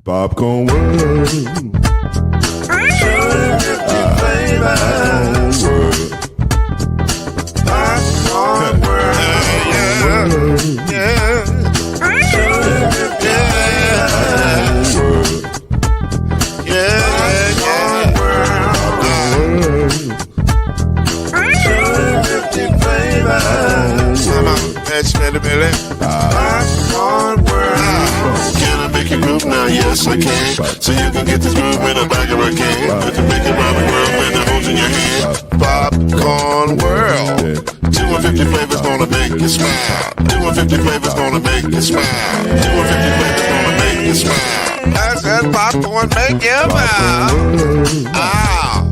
Popcorn World. Popcorn World. Yeah. Can I make you groove now? Yes, I can. So you can get this groove in the back of a can. Put the big and Robin world and the holes in your hand. Popcorn World. 250 flavors gonna make you smile. 250 flavors gonna make you smile. 250 flavors gonna make you smile. I said popcorn make you smile. Ah.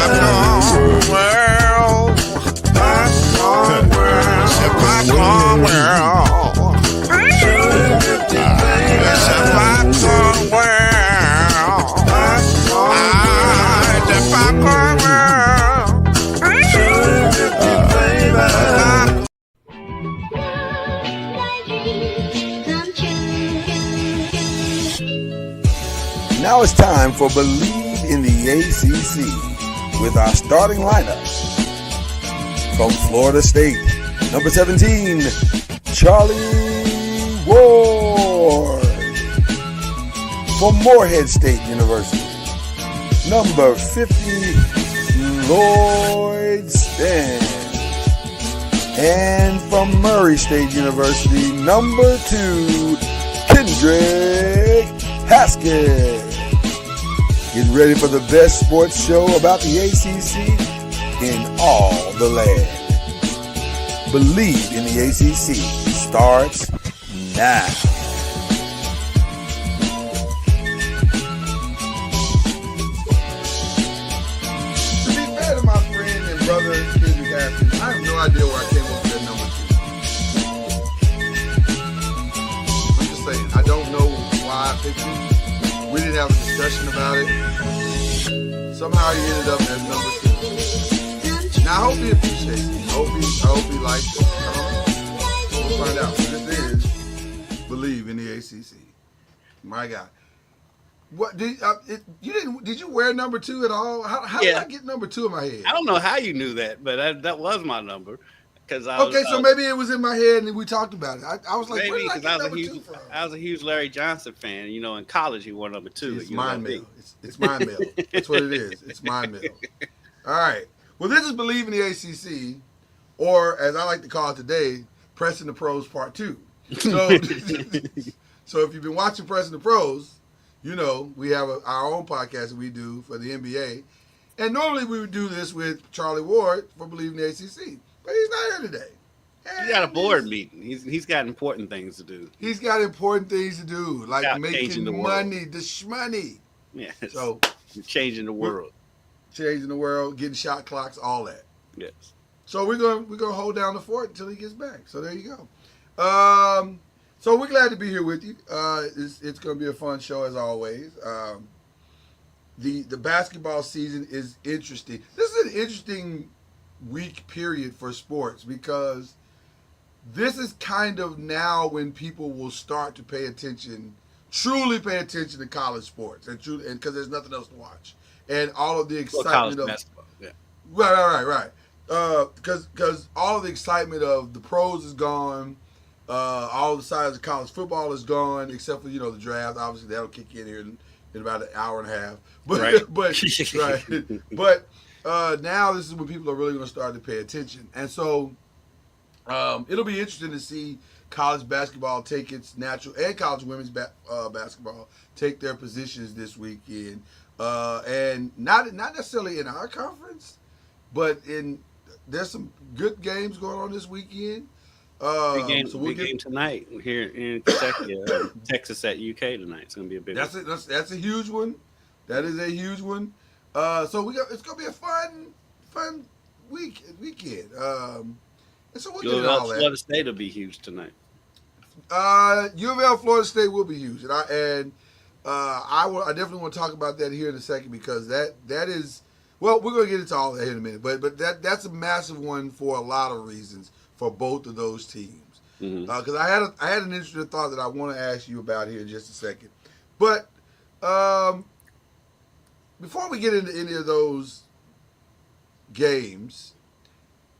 Popcorn World. Popcorn World. Popcorn World. Popcorn World. The Popcorn World. Now it's time for Believe in the ACC with our starting lineup. From Florida State, number 17, Charlie Ward. From Morehead State University, number 50, Lloyd Stan. And from Murray State University, number 2, Kendrick Haskett. Get ready for the best sports show about the ACC in all the land. Believe in the ACC starts now. To be fair to my friend and brother Kendrick Haskett, I have no idea where I came up with that number 2. I'm just saying, I don't know why I picked it. We didn't have a discussion about it. Somehow he ended up as number 2. Now I hope he appreciates it. I hope he likes it. We'll find out. This is Believe in the ACC. My God. What did did you wear number 2 at all? How did I get number 2 in my head? I don't know how you knew that, but that was my number. So maybe it was in my head and we talked about it. I was like, maybe, where did I get number 2 from? I was a huge Larry Johnson fan. You know, in college he wore number 2. It's mind mail. It's mind mail. That's what it is. It's mind mail. All right. Well, this is Believe in the ACC, or as I like to call it today, Pressing the Pros Part 2. So, so if you've been watching Pressing the Pros, you know we have our own podcast that we do for the NBA. And normally we would do this with Charlie Ward for Believe in the ACC. But he's not here today. He's got a board meeting. He's got important things to do. He's got important things to do, like making money, the shmoney. Yeah. So changing the world. Changing the world, getting shot clocks, all that. Yes. So we're gonna hold down the fort until he gets back. So there you go. So we're glad to be here with you. It's gonna be a fun show as always. The basketball season is interesting. This is an interesting week period for sports because this is kind of now when people will start to truly pay attention to college sports, and because there's nothing else to watch, and all of the excitement of basketball. Yeah. Right. Because all of the excitement of the pros is gone. All the sides of college football is gone, except for the draft. Obviously, that'll kick in here in about an hour and a half. But right. but now this is when people are really going to start to pay attention, and so it'll be interesting to see college basketball take its natural, and college women's basketball take their positions this weekend, and not necessarily in our conference, but there's some good games going on this weekend. Big game tonight here in Kentucky. Texas at UK tonight. It's going to be a big one. That's a huge one. That is a huge one. So it's going to be a fun weekend. And so we'll get into all that. Florida State will be huge tonight. U of L Florida State will be huge, and I definitely want to talk about that here in a second because that is, well, we're going to get into all that in a minute, but that's a massive one for a lot of reasons for both of those teams. because I had an interesting thought that I want to ask you about here in just a second. But before we get into any of those games,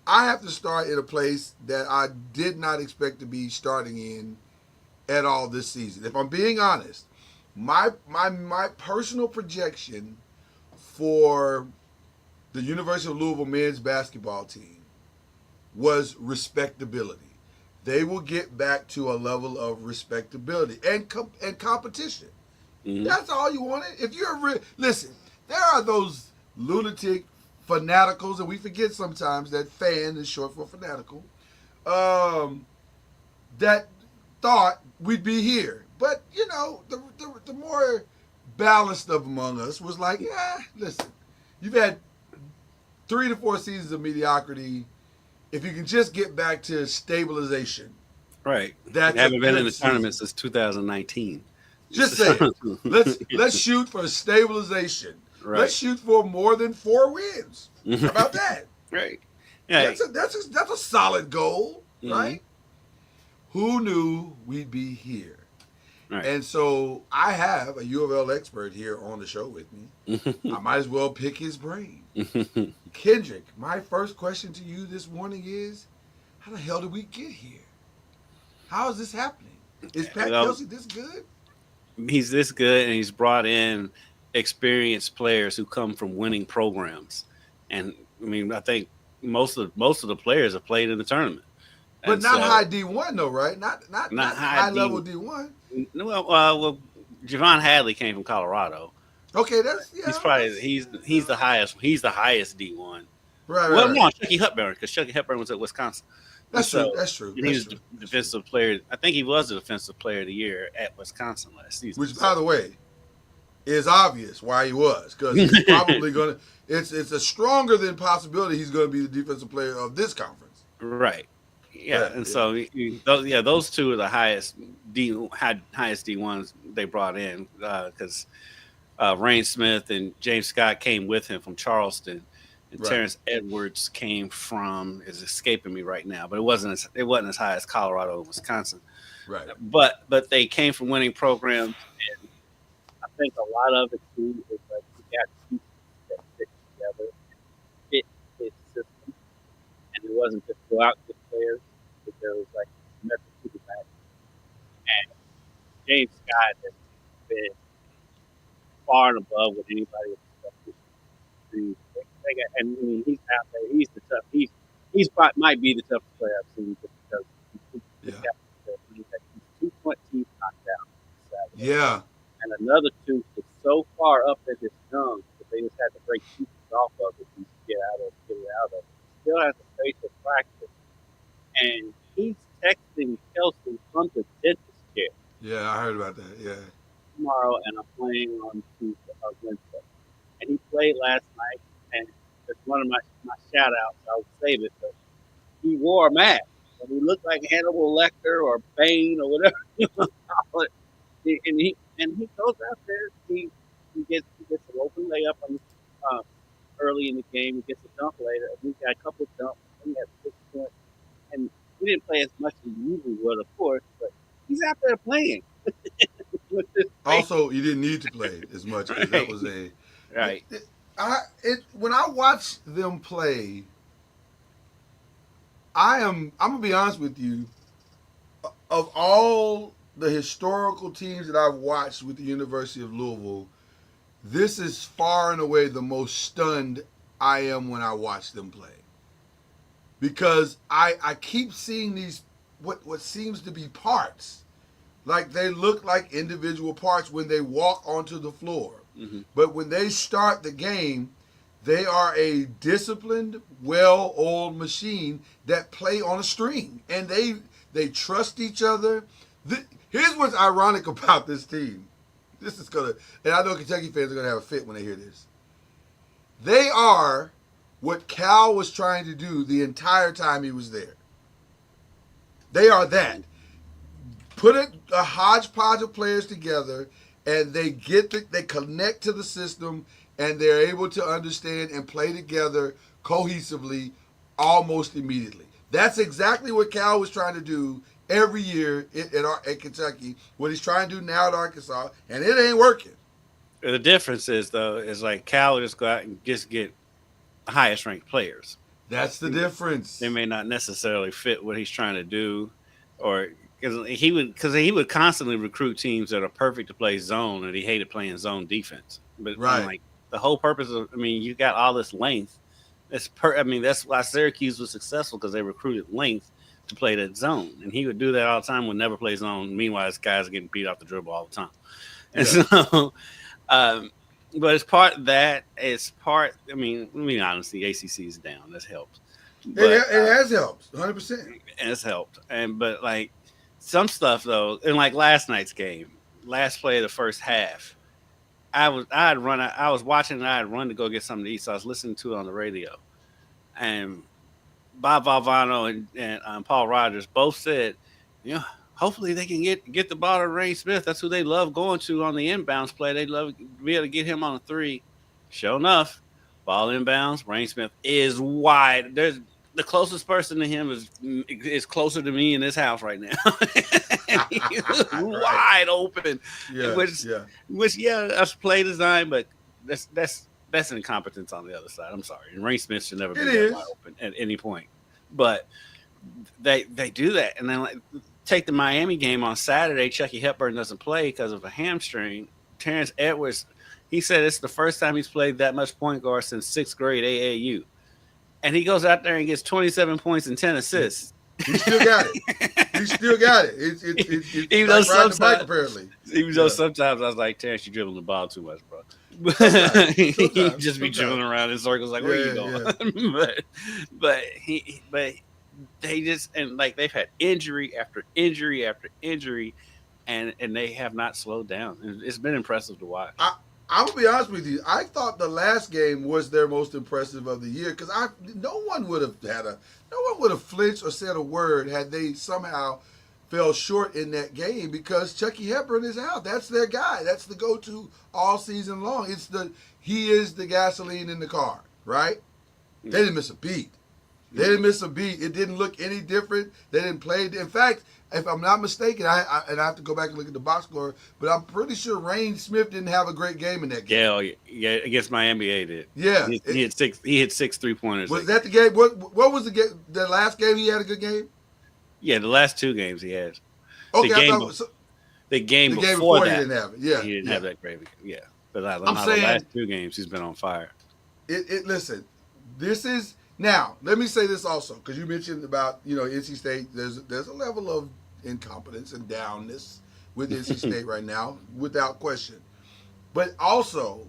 I have to start in a place that I did not expect to be starting in at all this season. If I'm being honest, my personal projection for the University of Louisville men's basketball team was respectability. They will get back to a level of respectability and competition. That's all you wanted. If you're listen, there are those lunatic fanaticals, and we forget sometimes that fan is short for fanatical. That thought we'd be here, but you know, the more balanced of among us was like, yeah, listen, you've had 3 to 4 seasons of mediocrity. If you can just get back to stabilization, right? That's haven't been in the tournament since 2019. Just say it. Let's shoot for stabilization. Right. Let's shoot for more than 4 wins. How about that? Right. Yeah. That's a solid goal, right? Who knew we'd be here? Right. And so I have a U of L expert here on the show with me. I might as well pick his brain. Kendrick, my first question to you this morning is, how the hell did we get here? How is this happening? Is Pat Kelsey this good? He's this good, and he's brought in experienced players who come from winning programs. And I mean, I think most of the players have played in the tournament. But not high D1 though, right? Not high level D1. Well, Javon Hadley came from Colorado. Okay, he's the highest. He's the highest D1. Right. Well, no, Chucky Hepburn, because Chucky Hepburn was at Wisconsin. That's true. And he was the defensive player. I think he was the defensive player of the year at Wisconsin last season. Which, by the way, is obvious why he was, because he's probably going to. It's a stronger than possibility he's going to be the defensive player of this conference. Right. Yeah, and so those two are the highest D1s they brought in because Rain Smith and James Scott came with him from Charleston, and Terrence Edwards came from is escaping me right now, but it wasn't as high as Colorado and Wisconsin. Right. But they came from winning programs, and I think a lot of it too is like you got people that fit together, fit his system, and it wasn't just go out and get players. But there was like method to the back. And James Scott has been far and above what anybody expected. And I mean, he's out there. He's the tough. He's might be the toughest player I've seen just because he's got 2 front teeth knocked out. Yeah. And another tooth is so far up in his gums that they just had to break pieces off of it to get it out of it. He still has a facial fracture. And he's texting Kelsey from the dentist chair. Yeah, I heard about that. Yeah. Tomorrow, and I'm playing on Tuesday or Wednesday. And he played last night, and it's one of my shout outs. I'll save it, but he wore a mask. And he looked like Hannibal Lecter or Bane or whatever you want to call it. And he goes out there. He gets an open layup on early in the game. He gets a dunk later. And he got a couple of dunks. And he had 6 points. And we didn't play as much as we usually would, of course, but he's out there playing. Also, you didn't need to play as much. Right. That was right. When I watch them play, I'm gonna be honest with you. Of all the historical teams that I've watched with the University of Louisville, this is far and away the most stunned I am when I watch them play. Because I keep seeing these what seems to be parts. Like they look like individual parts when they walk onto the floor. Mm-hmm. But when they start the game, they are a disciplined, well-oiled machine that play on a string. And they trust each other. Here's what's ironic about this team. This is going to, and I know Kentucky fans are going to have a fit when they hear this. They are what Cal was trying to do the entire time he was there. They are that. Put a hodgepodge of players together, and they connect to the system, and they're able to understand and play together cohesively almost immediately. That's exactly what Cal was trying to do, every year at Kentucky, what he's trying to do now at Arkansas, and it ain't working. The difference is, though, is like Cal just go out and just get the highest ranked players. That's the difference. They may not necessarily fit what he's trying to do, or because he would constantly recruit teams that are perfect to play zone, and he hated playing zone defense. But right. like the whole purpose of, you got all this length. That's why Syracuse was successful, because they recruited length to play that zone, and he would do that all the time. Would never play zone. Meanwhile, this guy's getting beat off the dribble all the time, and so. But it's part of that. It's part. I mean, honestly, the ACC is down. That's helped. But, it has helped, 100%. It's helped, but like some stuff though, in like last night's game, last play of the first half, I was watching and I had run to go get something to eat, so I was listening to it on the radio, and Bob Valvano and Paul Rogers both said, hopefully they can get the ball to Rain Smith. That's who they love going to on the inbounds play. They love to be able to get him on a three. Sure enough, ball inbounds. Rain Smith is wide. There's the closest person to him is closer to me in this house right now. Wide open. Yeah, which that's play design, but that's incompetence on the other side. I'm sorry. And Rain Smith should never be that wide open at any point. But they do that, and then take the Miami game on Saturday. Chucky Hepburn doesn't play because of a hamstring. Terrence Edwards, he said it's the first time he's played that much point guard since 6th grade AAU. And he goes out there and gets 27 points and 10 assists. He still got it. It's even though sometimes, apparently. Even though sometimes I was like, Terrence, you dribbling the ball too much, bro. He just be dribbling around in circles like, where you going? but they just, and like they've had injury after injury after injury, and they have not slowed down. It's been impressive to watch. I'm gonna be honest with you. I thought the last game was their most impressive of the year, because no one would have flinched or said a word had they somehow fell short in that game, because Chucky Hepburn is out. That's their guy. That's the go-to all season long. He is the gasoline in the car, right? They didn't miss a beat. They didn't miss a beat. It didn't look any different. They didn't play. In fact, if I'm not mistaken, I have to go back and look at the box score, but I'm pretty sure Rain Smith didn't have a great game in that game. Yeah, against Miami, he did. Yeah, he hit 6 3-pointers. Was that the game? What was the game? The last game he had a good game. Yeah, the last 2 games he had. Okay, the game before that, he didn't have it. Yeah, he didn't have that great. Yeah, but I'm saying, the last 2 games he's been on fire. Listen, this is. Now, let me say this also, because you mentioned about, NC State. There's a level of incompetence and downness with NC State right now, without question. But also,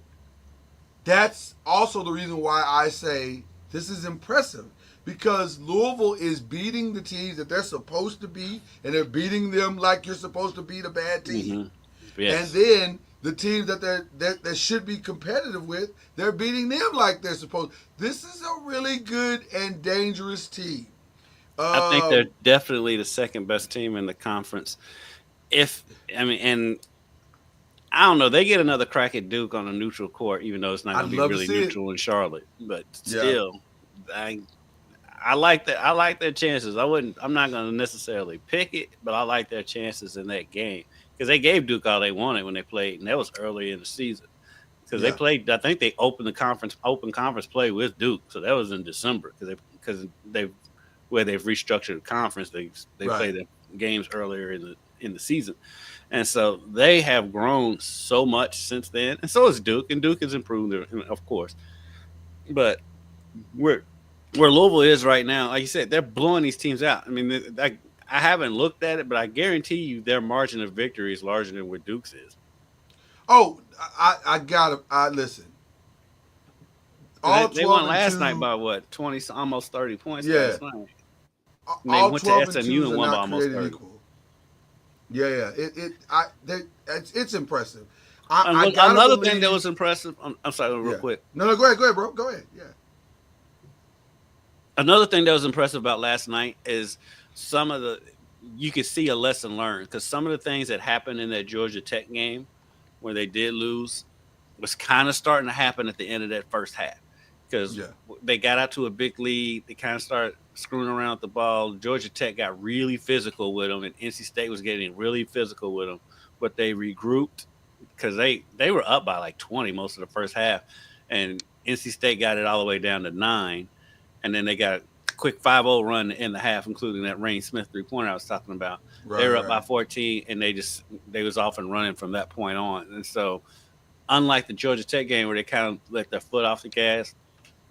that's also the reason why I say this is impressive, because Louisville is beating the teams that they're supposed to beat, and they're beating them like you're supposed to beat a bad team. Mm-hmm. Yes. And then the teams that should be competitive with, they're beating them like they're supposed. This is a really good and dangerous team. I think they're definitely the second best team in the conference. And I don't know, they get another crack at Duke on a neutral court, even though it's not going to be really neutral in Charlotte. But still, I like that. I like their chances. I'm not going to necessarily pick it, but I like their chances in that game, because they gave Duke all they wanted when they played, and that was early in the season. Because they played, I think they opened the open conference play with Duke, so that was in December, because they've restructured the conference. They played the games earlier in the season, and so they have grown so much since then, and so has Duke, and Duke has improved, of course. But where Louisville is right now, like you said, they're blowing these teams out. I mean, I haven't looked at it, but I guarantee you their margin of victory is larger than what Duke's is. Oh, I gotta listen. They won last night by what, 20, almost 30 points last night. And all they went 12 to and SMU 2s and are won by not almost created 30. equal. It's impressive. Another thing that was impressive. I'm sorry, real quick. No, go ahead, bro. Go ahead. Yeah. Another thing that was impressive about last night is you could see a lesson learned, because some of the things that happened in that Georgia Tech game where they did lose was kind of starting to happen at the end of that first half, because Yeah. they got out to a big lead. They kind of started screwing around with the ball. Georgia Tech got really physical with them, and NC State was getting really physical with them. But they regrouped because they were up by like 20 most of the first half, and NC State got it all the way down to 9, and then they got a quick 5-0 run in the half, including that Rain Smith 3-pointer I was talking about. They Right. were up by Right. 14, and they was off and running from that point on. And so, unlike the Georgia Tech game where they kind of let their foot off the gas,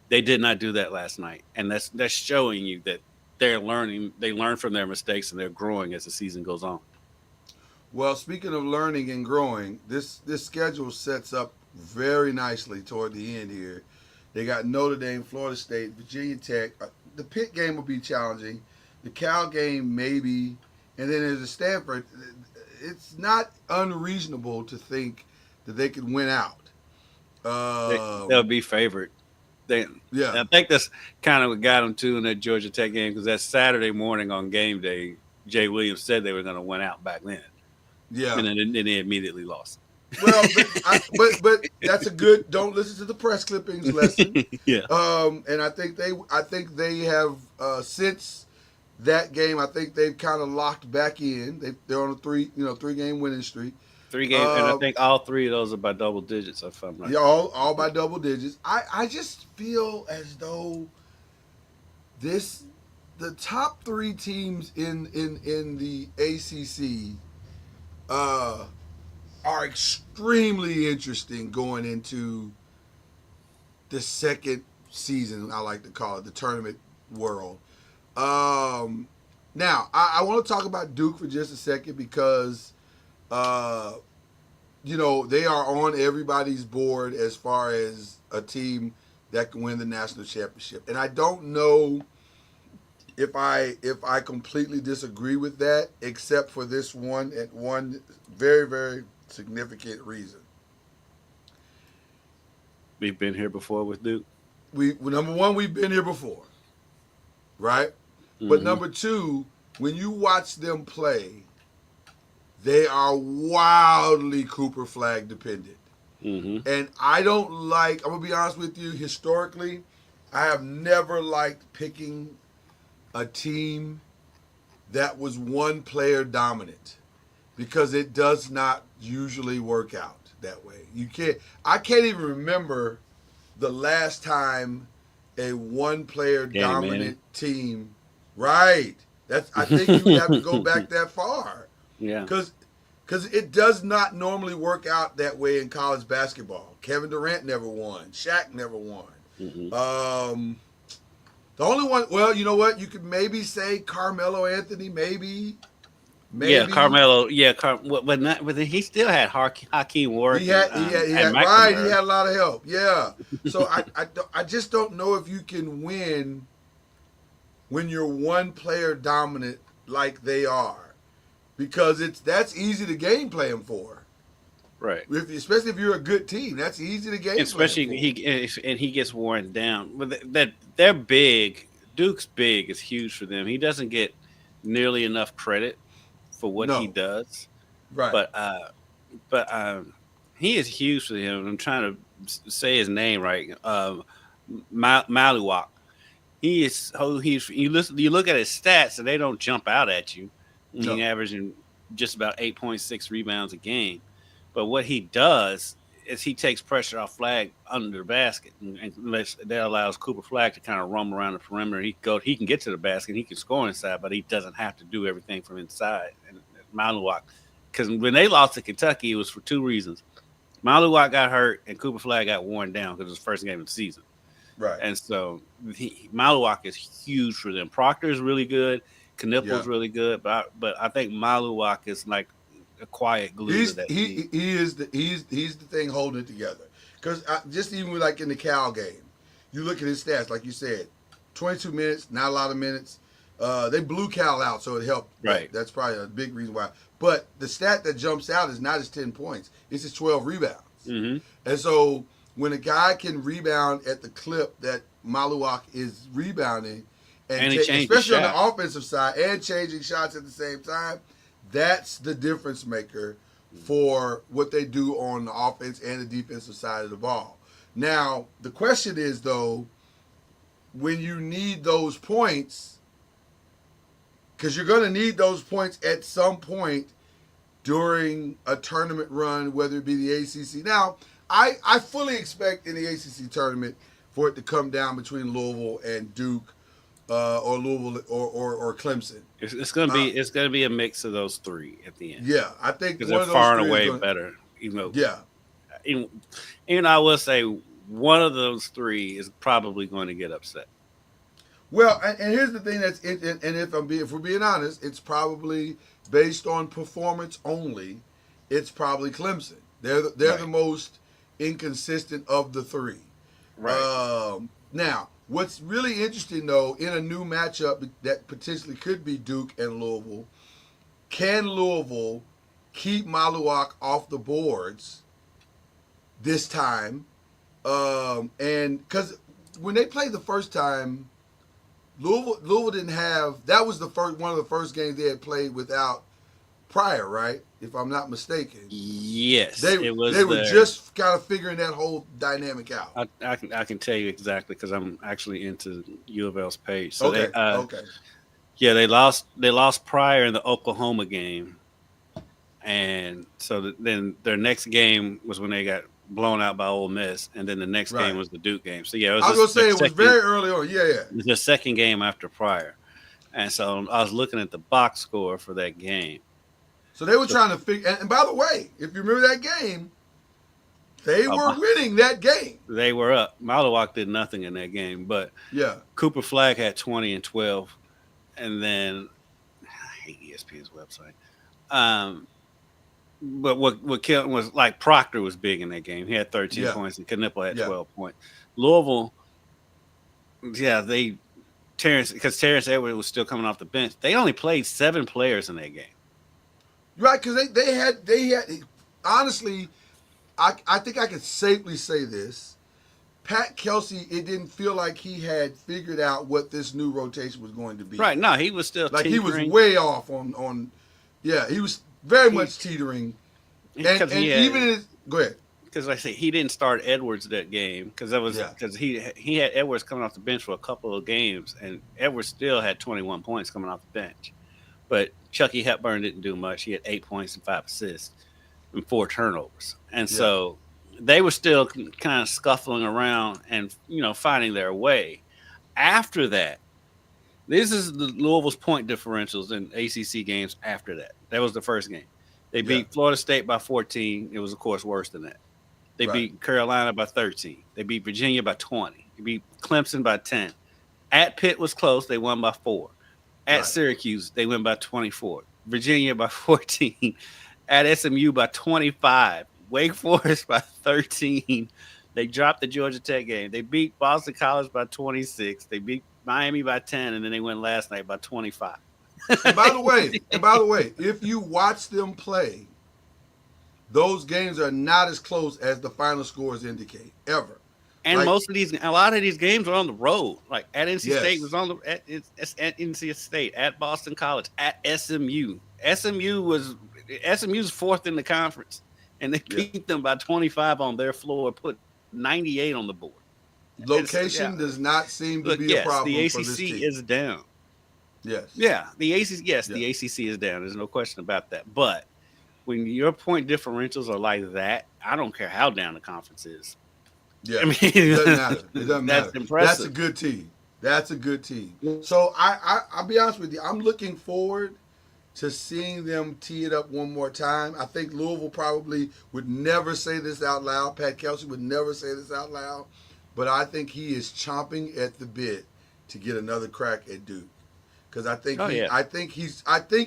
they did not do that last night, and that's showing you that they're learning. They learn from their mistakes, and they're growing as the season goes on. Well, speaking of learning and growing, this schedule sets up very nicely toward the end here. They got Notre Dame, Florida State, Virginia Tech. The Pitt game will be challenging. The Cal game maybe, and then there's a Stanford. It's not unreasonable to think that they could win out. They'll be favored. Yeah. I think that's kind of what got them too in that Georgia Tech game because that Saturday morning on game day, Jay Williams said they were going to win out back then. Yeah. And then they immediately lost. Well, but that's a good. Don't listen to the press clippings lesson. Yeah. And I think they have since that game. I think they've kind of locked back in. They're on a 3-game winning streak. 3 games, and I think all 3 of those are by double digits. If I'm right. Yeah, all by double digits. I just feel as though the top 3 teams in the ACC are extremely interesting going into the second season, I like to call it, the tournament world. Now, I want to talk about Duke for just a second because, they are on everybody's board as far as a team that can win the national championship. And I don't know if I completely disagree with that, except for this one very, very significant reason. We've been here before with Duke. Number one, we've been here before, right? Mm-hmm. But number 2, when you watch them play, they are wildly Cooper Flag dependent. Mm-hmm. And I'm going to be honest with you, historically, I have never liked picking a team that was one player dominant because it does not usually work out that way. I can't even remember the last time a one player dominant team. Right. I think you would have to go back that far. Yeah. Because it does not normally work out that way in college basketball. Kevin Durant never won. Shaq never won. Mm-hmm. The only one, well, you know what? You could maybe say Carmelo Anthony, maybe. Yeah, Carmelo. Yeah, but he still had Hakeem Warwick. He had a lot of help. Yeah. So I just don't know if you can win when you're one player dominant like they are, because that's easy to game plan for. Right. Especially if you're a good team, that's easy to game. Especially he gets worn down. But they're big. Duke's big is huge for them. He doesn't get nearly enough credit for what he does. Right. But he is huge for him. I'm trying to say his name right. Maluwak. You look at his stats and they don't jump out at you. He's averaging just about 8.6 rebounds a game. But what he does is he takes pressure off Flag under the basket, and that allows Cooper Flag to kind of roam around the perimeter. He can get to the basket, he can score inside, but he doesn't have to do everything from inside. And Maluwak, because when they lost to Kentucky, it was for 2 reasons. Maluwak got hurt, and Cooper Flag got worn down because it was the first game of the season. Right. And so Maluwak is huge for them. Proctor is really good. Knipple's really good, but I think Maluwak is like a quiet glue to that team. He's the thing holding it together. Because just even like in the Cal game, you look at his stats, like you said, 22 minutes, not a lot of minutes. They blew Cal out, so it helped. Right. That's probably a big reason why. But the stat that jumps out is not his 10 points. It's his 12 rebounds. Mm-hmm. And so when a guy can rebound at the clip that Maluwak is rebounding, and especially on the offensive side, and changing shots at the same time, that's the difference maker for what they do on the offense and the defensive side of the ball. Now the question is though, when you need those points, because you're going to need those points at some point during a tournament run, whether it be the ACC. Now, I fully expect in the ACC tournament for it to come down between Louisville and Duke, or Louisville or Clemson. It's gonna be a mix of those three at the end. Yeah, I think Because one they're of those far and three away is gonna, better. Even though, yeah. even I will say one of those three is probably going to get upset. Well, and here's the thing and if we're being honest, it's probably based on performance only. It's probably Clemson. They're Right. the most inconsistent of the three. Right. Now, what's really interesting though, in a new matchup that potentially could be Duke and Louisville, can Louisville keep Maluak off the boards this time? And because when they played the first time, Louisville didn't have. That was one of the first games they had played without Pryor, right? If I'm not mistaken. Yes, They were just kind of figuring that whole dynamic out. I can tell you exactly because I'm actually into U of L's page. So Okay. okay. Yeah, they lost Pryor in the Oklahoma game, and so then their next game was when they got blown out by Ole Miss, and then the next Right. game was the Duke game. So yeah, I was gonna say it was very early on. Yeah. It was the second game after Pryor, and so I was looking at the box score for that game. So they were trying to figure. And by the way, if you remember that game, they were winning that game. They were up. Maluak did nothing in that game, but Yeah. Cooper Flagg had 20 and 12, and then I hate ESPN's website. But what killed was like Proctor was big in that game. He had 13 points, and Knipple had 12 points. Louisville, Terrence Edwards was still coming off the bench. They only played 7 players in that game. Right, because they had honestly, I think I could safely say this. Pat Kelsey, it didn't feel like he had figured out what this new rotation was going to be. Right, no, he was still like teetering. he was way off on he was very much teetering. And even go ahead. Because like I say, he didn't start Edwards that game because he had Edwards coming off the bench for a couple of games, and Edwards still had 21 points coming off the bench. But Chucky Hepburn didn't do much. He had 8 points and 5 assists and 4 turnovers. And so they were still kind of scuffling around and, finding their way. After that, this is the Louisville's point differentials in ACC games after that. That was the first game. They beat Florida State by 14. It was, of course, worse than that. They beat Carolina by 13. They beat Virginia by 20. They beat Clemson by 10. At Pitt was close. They won by 4. At Syracuse, they win by 24. Virginia by 14. At SMU by 25. Wake Forest by 13. They dropped the Georgia Tech game. They beat Boston College by 26. They beat Miami by 10, and then they went last night by 25. And by the way, if you watch them play, those games are not as close as the final scores indicate ever. And a lot of these games are on the road. Like at NC State was at NC State, at Boston College, at SMU. SMU's fourth in the conference, and they beat them by 25 on their floor, put 98 on the board. Location does not seem to be a problem. The ACC for this team. is down. Yes. Yeah, the ACC. Yes, the ACC is down. There's no question about that. But when your point differentials are like that, I don't care how down the conference is. Yeah, I mean, it doesn't matter. It doesn't matter. That's impressive. That's a good team. That's a good team. So I'll be honest with you. I'm looking forward to seeing them tee it up one more time. I think Louisville probably would never say this out loud. Pat Kelsey would never say this out loud. But I think he is chomping at the bit to get another crack at Duke. Because I think I think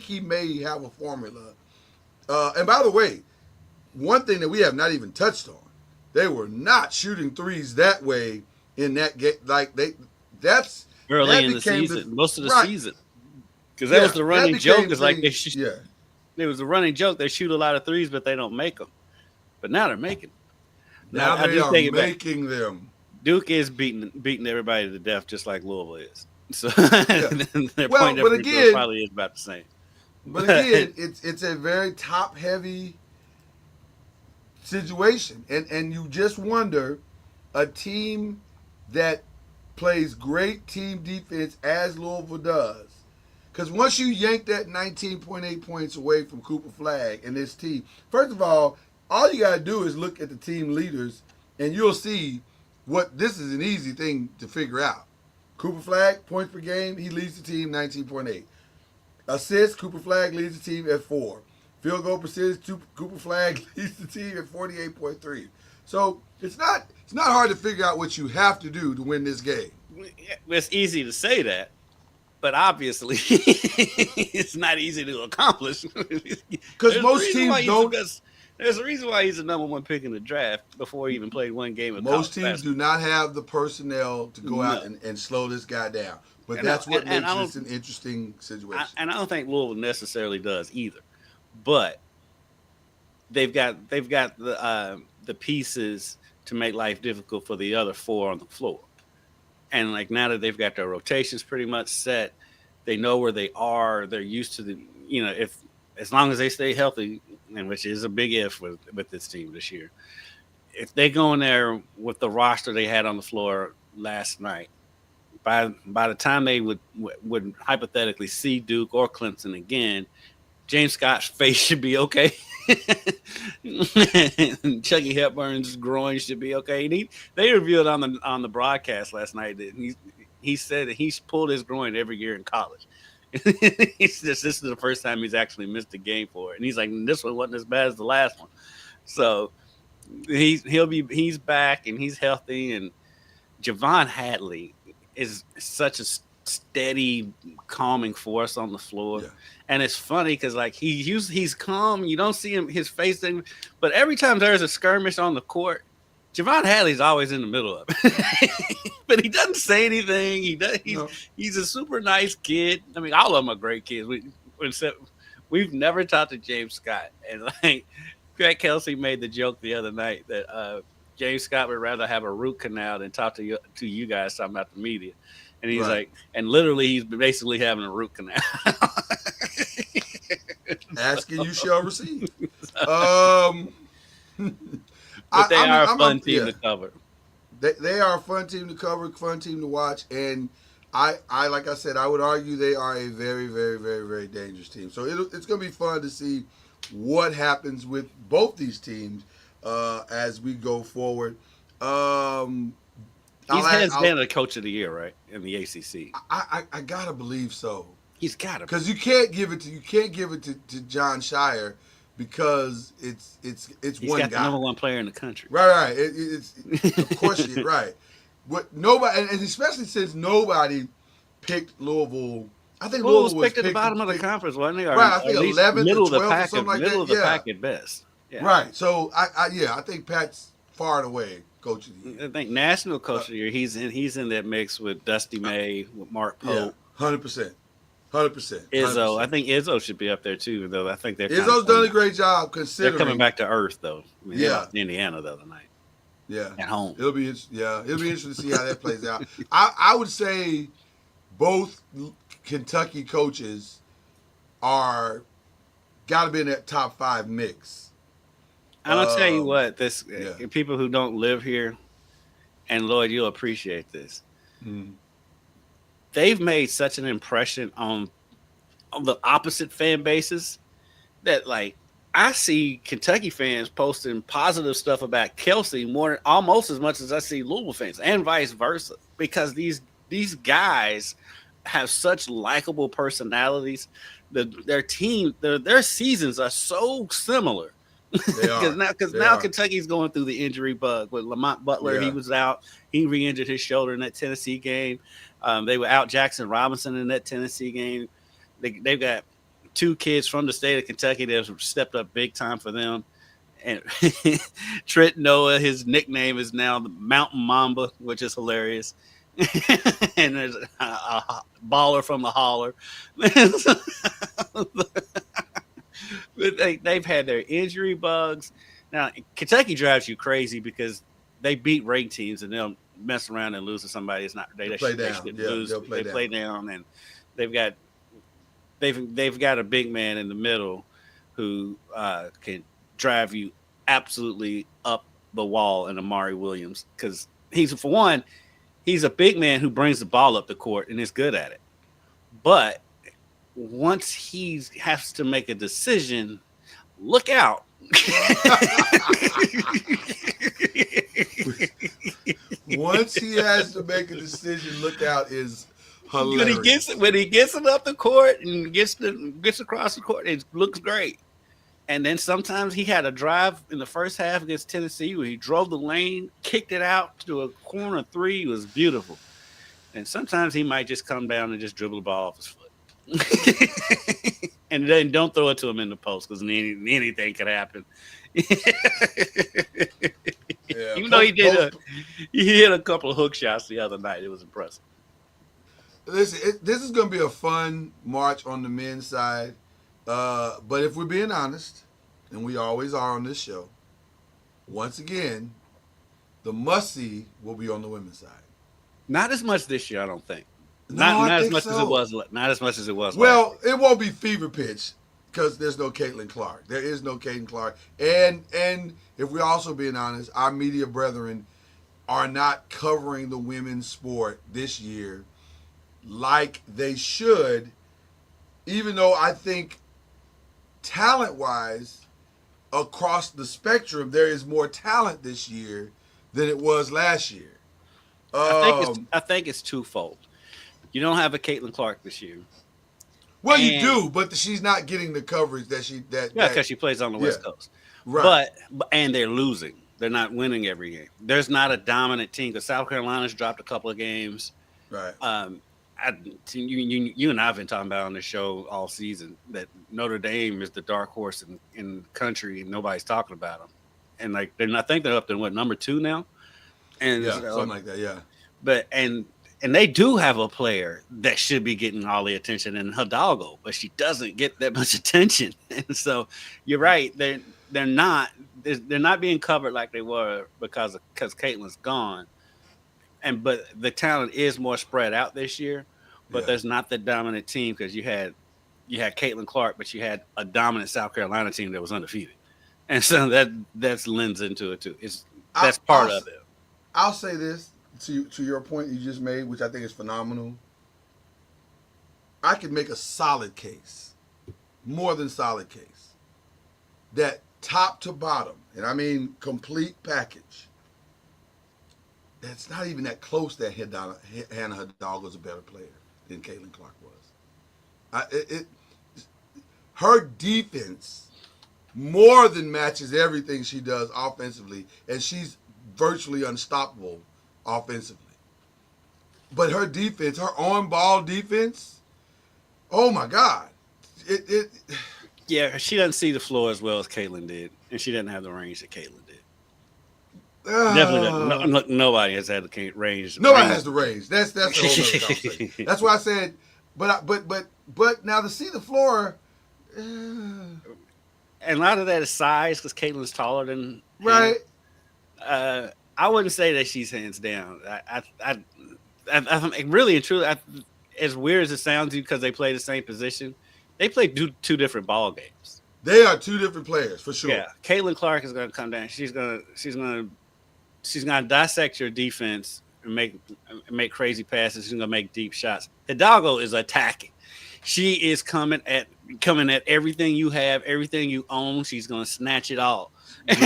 he may have a formula. And by the way, one thing that we have not even touched on, they were not shooting threes that way in that game. Like that's early in the season, most of the season. Because that was the running joke. Is like there was a running joke. They shoot a lot of threes, but they don't make them. But now they're making them. Now they are making them. Duke is beating everybody to death, just like Louisville is. So their point differential probably is about the same. But again, it's a very top heavy situation, and you just wonder. a team that plays great team defense as Louisville does. Because once you yank that 19.8 points away from Cooper Flagg and this team, first of all you got to do is look at the team leaders and you'll see what this is an easy thing to figure out. Cooper Flagg, points per game, he leads the team 19.8. Assists, Cooper Flagg leads the team at 4. Field goal percentage, Cooper Flagg leads the team at 48.3. So it's not hard to figure out what you have to do to win this game. It's easy to say that, but obviously it's not easy to accomplish. Because most teams don't. There's a reason why he's the number 1 pick in the draft before he even played one game. Most teams do not have the personnel to go out and slow this guy down. But that's what makes this an interesting situation. And I don't think Louisville necessarily does either. But they've got the pieces to make life difficult for the other 4 on the floor. And like now that they've got their rotations pretty much set, they know where they are. They're used to the, if as long as they stay healthy, and which is a big if with this team this year. If they go in there with the roster they had on the floor last night, by the time they would hypothetically see Duke or Clemson again, James Scott's face should be okay. Chucky Hepburn's groin should be okay. And they revealed on the broadcast last night that he said that he's pulled his groin every year in college. This is the first time he's actually missed a game for it, and he's like, this one wasn't as bad as the last one. So he's back and he's healthy. And Javon Hadley is such a steady, calming force on the floor. Yeah. And it's funny because like he's calm. You don't see his face thing, but every time there's a skirmish on the court, Javon Hadley's always in the middle of it. But he doesn't say anything. He's a super nice kid. I mean, all of them are great kids. We've never talked to James Scott. And like Greg Kelsey made the joke the other night that James Scott would rather have a root canal than talk to you guys talking about the media. And he's like, and literally he's basically having a root canal. Asking you shall receive. But they are a fun team to cover. They are a fun team to cover, fun team to watch, and I like I said, I would argue they are a very, very, very, very dangerous team. So it's going to be fun to see what happens with both these teams as we go forward. He's hands down the coach of the year, right, in the ACC. I gotta believe so. He's got to, because you can't give it to John Shire. Because it's he's one got guy, the number 1 player in the country. Right. It's of course you're right. What nobody, and especially since nobody picked Louisville. I think Louisville was picked at the bottom of the conference, wasn't they? Right, I think 11th, middle of the 12th, pack, or something like middle that. of the pack at best. Yeah. Right. So I think Pat's far and away coach of the year. I think national coach of the year. He's in that mix with Dusty May, with Mark Pope. 100%. Izzo, I think Izzo should be up there too. Though I think Izzo's done a great job considering. They're coming back to earth, though. I mean, Indiana the other night. Yeah, at home. It'll be interesting to see how that plays out. I would say both Kentucky coaches are got to be in that top 5 mix. And I'll tell you what, people who don't live here, and Lloyd, you'll appreciate this. Mm. They've made such an impression on the opposite fan bases that, like, I see Kentucky fans posting positive stuff about Kelsey almost as much as I see Louisville fans, and vice versa, because these guys have such likable personalities. Their team, their seasons are so similar. Because now Kentucky's going through the injury bug with Lamont Butler. He was out. He re-injured his shoulder in that Tennessee game. They were out Jackson Robinson in that Tennessee game. They've got 2 kids from the state of Kentucky that have stepped up big time for them. And Trent Noah, his nickname is now the Mountain Mamba, which is hilarious. And there's a baller from the holler. But they've had their injury bugs. Now, Kentucky drives you crazy because they beat ranked teams and they'll mess around and lose to somebody that's not they should lose. They play down, and they've got a big man in the middle who can drive you absolutely up the wall in Amari Williams, because for one, he's a big man who brings the ball up the court and is good at it. But once he has to make a decision, look out. Once he has to make a decision, look out is hilarious. When he gets it up the court and gets across the court, it looks great. And then sometimes he had a drive in the first half against Tennessee where he drove the lane, kicked it out to a corner three. It was beautiful. And sometimes he might just come down and just dribble the ball off his foot. And then don't throw it to him in the post because anything could happen. Yeah, Even though he hit a couple of hook shots the other night. It was impressive. Listen, this is going to be a fun March on the men's side. But if we're being honest, and we always are on this show, once again, the must-see will be on the women's side. Not as much this year, I don't think. No, Not I as think much so. as it was. Not as much as it was. Well, it won't be fever pitch because there's no Caitlin Clark. There is no Caitlin Clark. And if we're also being honest, our media brethren are not covering the women's sport this year like they should, even though I think talent-wise, across the spectrum, there is more talent this year than it was last year. I think it's twofold. You don't have a Caitlin Clark this year. Well, you do, but she's not getting the coverage that because she plays on the West Coast. Right. But they're losing. They're not winning every game. There's not a dominant team because South Carolina's dropped a couple of games. Right. You and I have been talking about on the show all season that Notre Dame is the dark horse in the country and nobody's talking about them. And I think they're up to number 2 now. And something like that. Yeah. But and they do have a player that should be getting all the attention in Hidalgo, but she doesn't get that much attention. And so you're right. They're not being covered like they were because Caitlin's gone. But the talent is more spread out this year, but there's not the dominant team because you had Caitlin Clark, but you had a dominant South Carolina team that was undefeated. And so that lends into it too. That's part of it. I'll say this to your point you just made, which I think is phenomenal. I could make a solid case, more than solid case, that top to bottom, and I mean complete package, that's not even that close that Hannah Hidalgo is a better player than Caitlin Clark was. Her defense more than matches everything she does offensively, and she's virtually unstoppable offensively. But her defense, her on-ball defense, oh my God. Yeah, she doesn't see the floor as well as Caitlin did, and she doesn't have the range that Caitlin did. Definitely doesn't. Nobody has had the range. Nobody has the range. That's the whole other conversation. That's why I said, but now to see the floor. And a lot of that is size because Caitlin's taller than right. Hannah. I wouldn't say that she's hands down. I really and truly, as weird as it sounds to you because they play the same position, they play two different ball games. They are two different players for sure. Yeah, Caitlin Clark is going to come down. She's going to dissect your defense and make crazy passes. She's going to make deep shots. Hidalgo is attacking. She is coming at everything you have, everything you own. She's going to snatch it all. and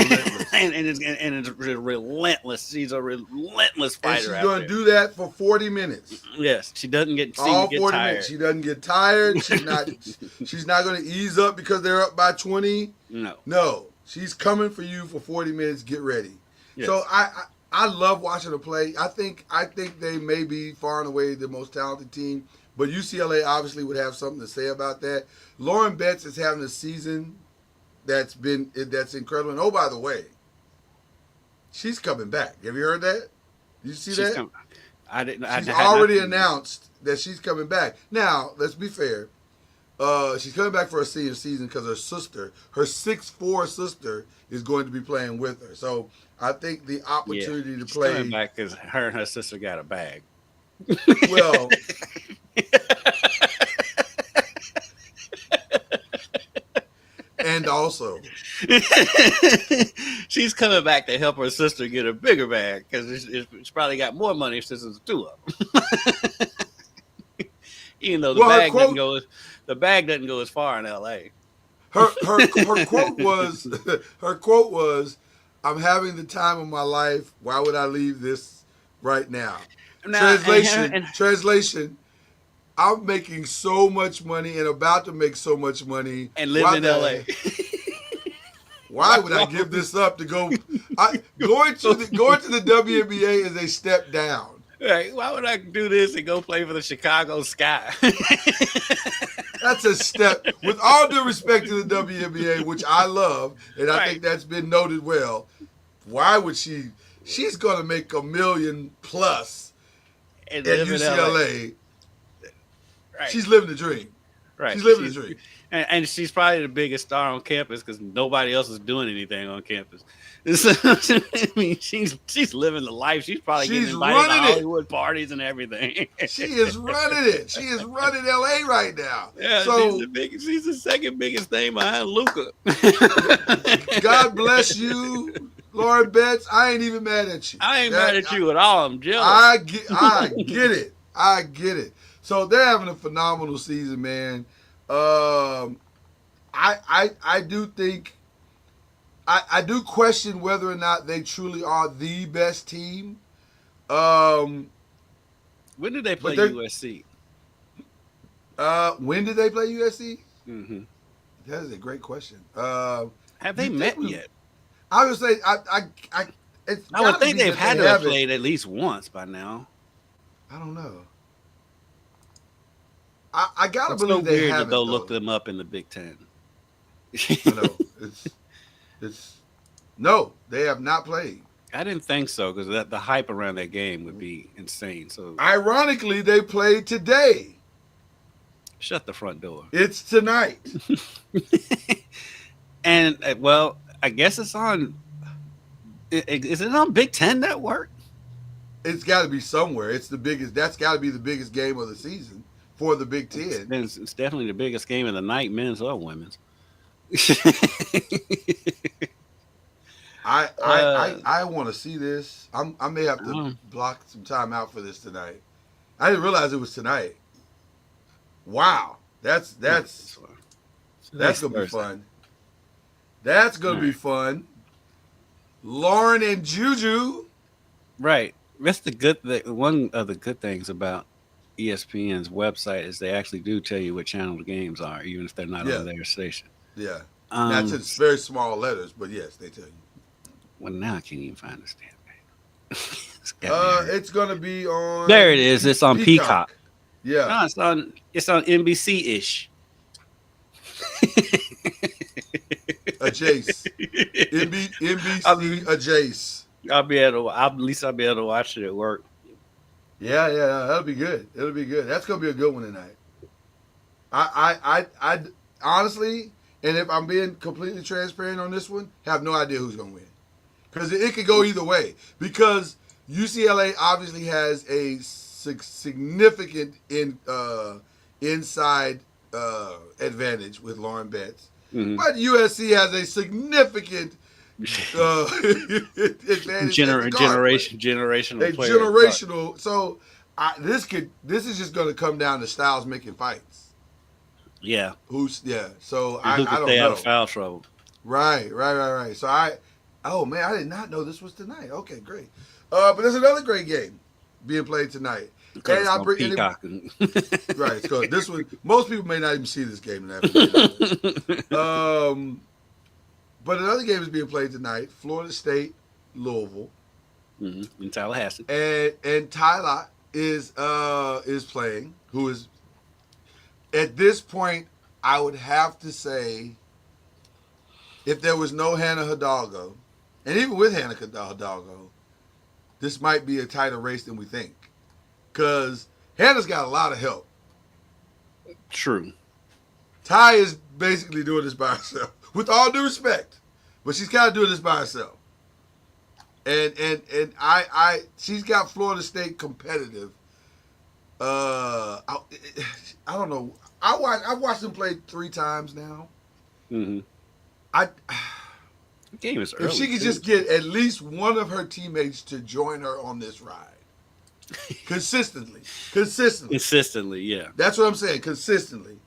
it's relentless. She's a relentless fighter. And she's going to do that for 40 minutes. Yes, she doesn't get all 40 tired. Minutes. She doesn't get tired. She's not going to ease up because they're up by 20. No. She's coming for you for 40 minutes. Get ready. Yes. So I love watching her play. I think they may be far and away the most talented team. But UCLA obviously would have something to say about that. Lauren Betts is having a season that's incredible. And oh, by the way, she's coming back. Have you heard that? Did you see that? I didn't. She's already announced that she's coming back. Now, let's be fair. She's coming back for her senior season because her 6'4" sister, is going to be playing with her. So I think the opportunity to play. She's coming back because her and her sister got a bag. Well. and also. She's coming back to help her sister get a bigger bag because it's probably got more money since there's two of them. Even though the bag doesn't go as far in L.A. Her quote was, "I'm having the time of my life. Why would I leave this right now?" Now, Translation. I'm making so much money and about to make so much money and live in L.A. Why would I give this up to go? Going to the WNBA is a step down. Right? Why would I do this and go play for the Chicago Sky? That's a step. With all due respect to the WNBA, which I love, and I think that's been noted well. Why would she? She's going to make $1 million plus at UCLA. Right. She's living the dream. Right. She's living the dream. And she's probably the biggest star on campus because nobody else is doing anything on campus. I mean, she's living the life. She's probably getting invited to Hollywood parties and everything. She is running it. She is running LA right now. Yeah, so she's the second biggest thing behind Luka. God bless you, Lauren Betts. I ain't even mad at you. I ain't mad at you at all. I'm jealous. I get it. I get it. So they're having a phenomenal season, man. I do think I do question whether or not they truly are the best team. When did they play USC? When did they play USC? Mm-hmm. That is a great question. Have they met yet? I would say I would think they've had to have played at least once by now. I don't know. I gotta believe they haven't. To go look them up in the Big Ten. I know. No, they have not played. I didn't think so because the hype around that game would be insane. So ironically, they played today. Shut the front door. It's tonight. And well, I guess it's on. Is it on Big Ten Network? It's got to be somewhere. It's the biggest. That's got to be the biggest game of the season for the Big Ten. It's definitely the biggest game of the night, men's or women's. I want to see this. I may have to block some time out for this tonight. I didn't realize it was tonight. Wow, that's gonna be fun. That's gonna be fun. Lauren and Juju. Right. That's one of the good things about ESPN's website is they actually do tell you what channel the games are, even if they're not on their station. Yeah. That's in very small letters, but yes, they tell you. Well, now I can't even find this damn thing. It's gonna be on. There it is. It's on Peacock. Yeah. No, it's on NBC-ish. Jace. NBC Jace. At least I'll be able to watch it at work. Yeah, that'll be good. It'll be good. That's gonna be a good one tonight. I honestly, and if I'm being completely transparent on this one, have no idea who's gonna win, because it could go either way. Because UCLA obviously has a significant inside advantage with Lauren Betts, but USC has a significant advantage. Generational. So this is just going to come down to styles making fights. Yeah. So I don't stay know. Out of foul trouble. Right. So I did not know this was tonight. Okay, great. But there's another great game being played tonight. And I'll bring Peacock. Right. So this one, most people may not even see this game. But another game is being played tonight. Florida State, Louisville, in Tallahassee, and Tyler is playing. Who is at this point? I would have to say, if there was no Hannah Hidalgo, and even with Hannah Hidalgo, this might be a tighter race than we think, because Hannah's got a lot of help. True. Ty is basically doing this by herself, with all due respect, but she's kind of doing this by herself. And she's got Florida State competitive. I don't know. I've watched them play 3 times now. I The game is if early. she could too. just get at least one of her teammates to join her on this ride consistently. Consistently, yeah. That's what I'm saying. Consistently,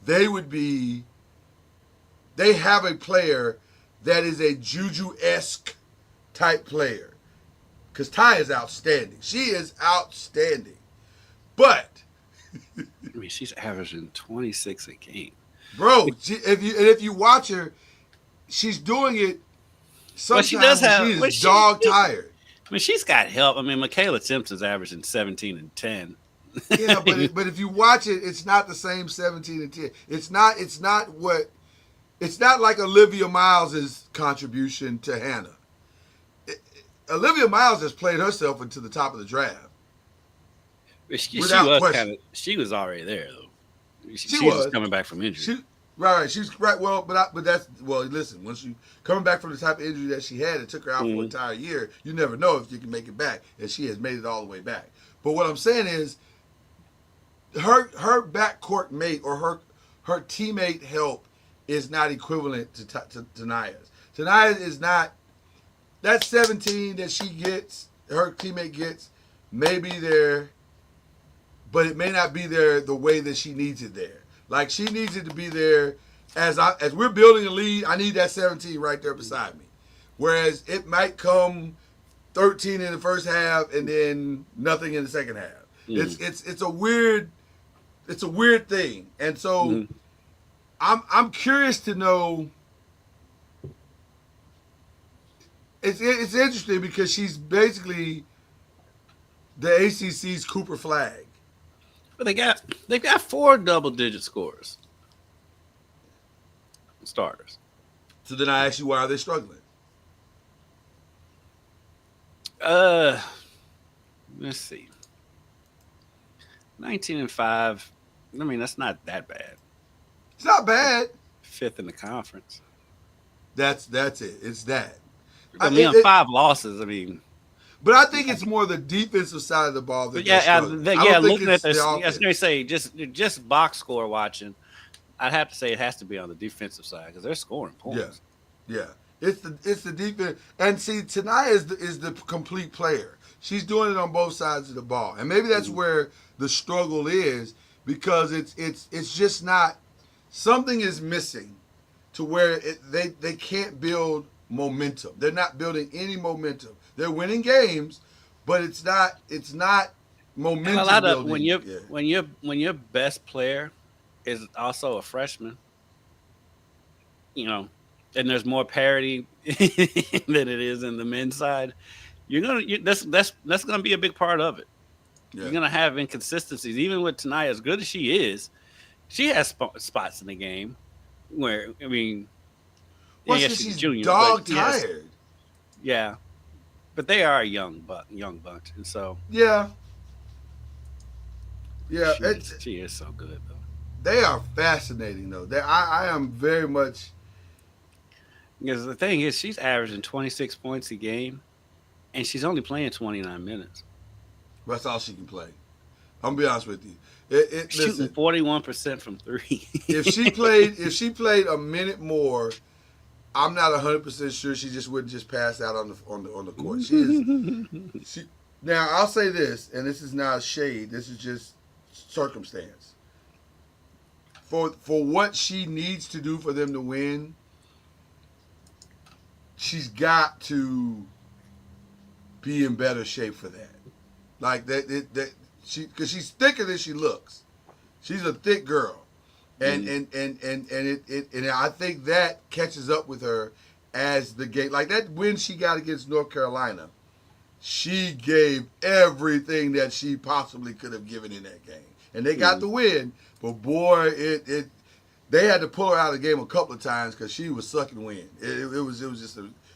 they would be. They have a player that is a Juju-esque type player. Because Ty is outstanding. She is outstanding. But, I mean, she's averaging 26 a game. bro, if you watch her, she's doing it Well, she does sometimes when she have. is Well, dog tired. I mean, she's got help. I mean, Michaela Simpson's averaging 17 and 10. Yeah, but if you watch it, it's not the same 17 and 10. It's not like Olivia Miles' contribution to Hannah. Olivia Miles has played herself into the top of the draft. She Without was question. she was already there though. She was. was coming back from injury. Right. She's right. Well, but that's listen. Once you coming back from the type of injury that she had, it took her out for an entire year. You never know if you can make it back, and she has made it all the way back. But what I'm saying is, her backcourt mate or her teammate help is not equivalent to Tanaya's. Tanaya's is not that 17 that she gets. Her teammate gets may be there, but it may not be there the way that she needs it there. Like she needs it to be there as we're building a lead. I need that 17 right there beside me. Whereas it might come 13 in the first half and then nothing in the second half. It's a weird thing. And so I'm curious to know. It's interesting because she's basically the ACC's Cooper Flag. But they've got 4 double-digit scores. Starters. So then I ask you, why are they struggling? Let's see. 19 and 5. I mean, that's not that bad. It's not bad. 5th in the conference. That's it. It's that. I mean, 5 losses. I mean, but I think it's more the defensive side of the ball. That looking at this, I was going to say just box score watching. I'd have to say it has to be on the defensive side because they're scoring points. Yeah. It's the defense, and see, Tanaya is the complete player. She's doing it on both sides of the ball, and maybe that's where the struggle is because it's just not, something is missing to where they can't build momentum. They're not building any momentum. They're winning games, but it's not momentum. And a lot of building. when your best player is also a freshman, you know, and there's more parity than it is in the men's side. That's gonna be a big part of it. Yeah. You're gonna have inconsistencies, even with Tanaya, as good as she is. She has spots in the game where she's junior, dog tired. Yeah, but they are a young bunch, and so yeah. She is so good though. They are fascinating though. I am very much. Because the thing is, she's averaging 26 points a game, and she's only playing 29 minutes. That's all she can play. I'm gonna be honest with you. Shooting 41% from 3. if she played a minute more, I'm not 100% sure she just wouldn't just pass out on the court. Now I'll say this, and this is not shade. This is just circumstance. For what she needs to do for them to win, she's got to be in better shape for that. Like that because she's thicker than she looks. She's a thick girl, and I think that catches up with her as the game. Like that win she got against North Carolina, she gave everything that she possibly could have given in that game, and they got the win. But boy, they had to pull her out of the game a couple of times because she was sucking wind. It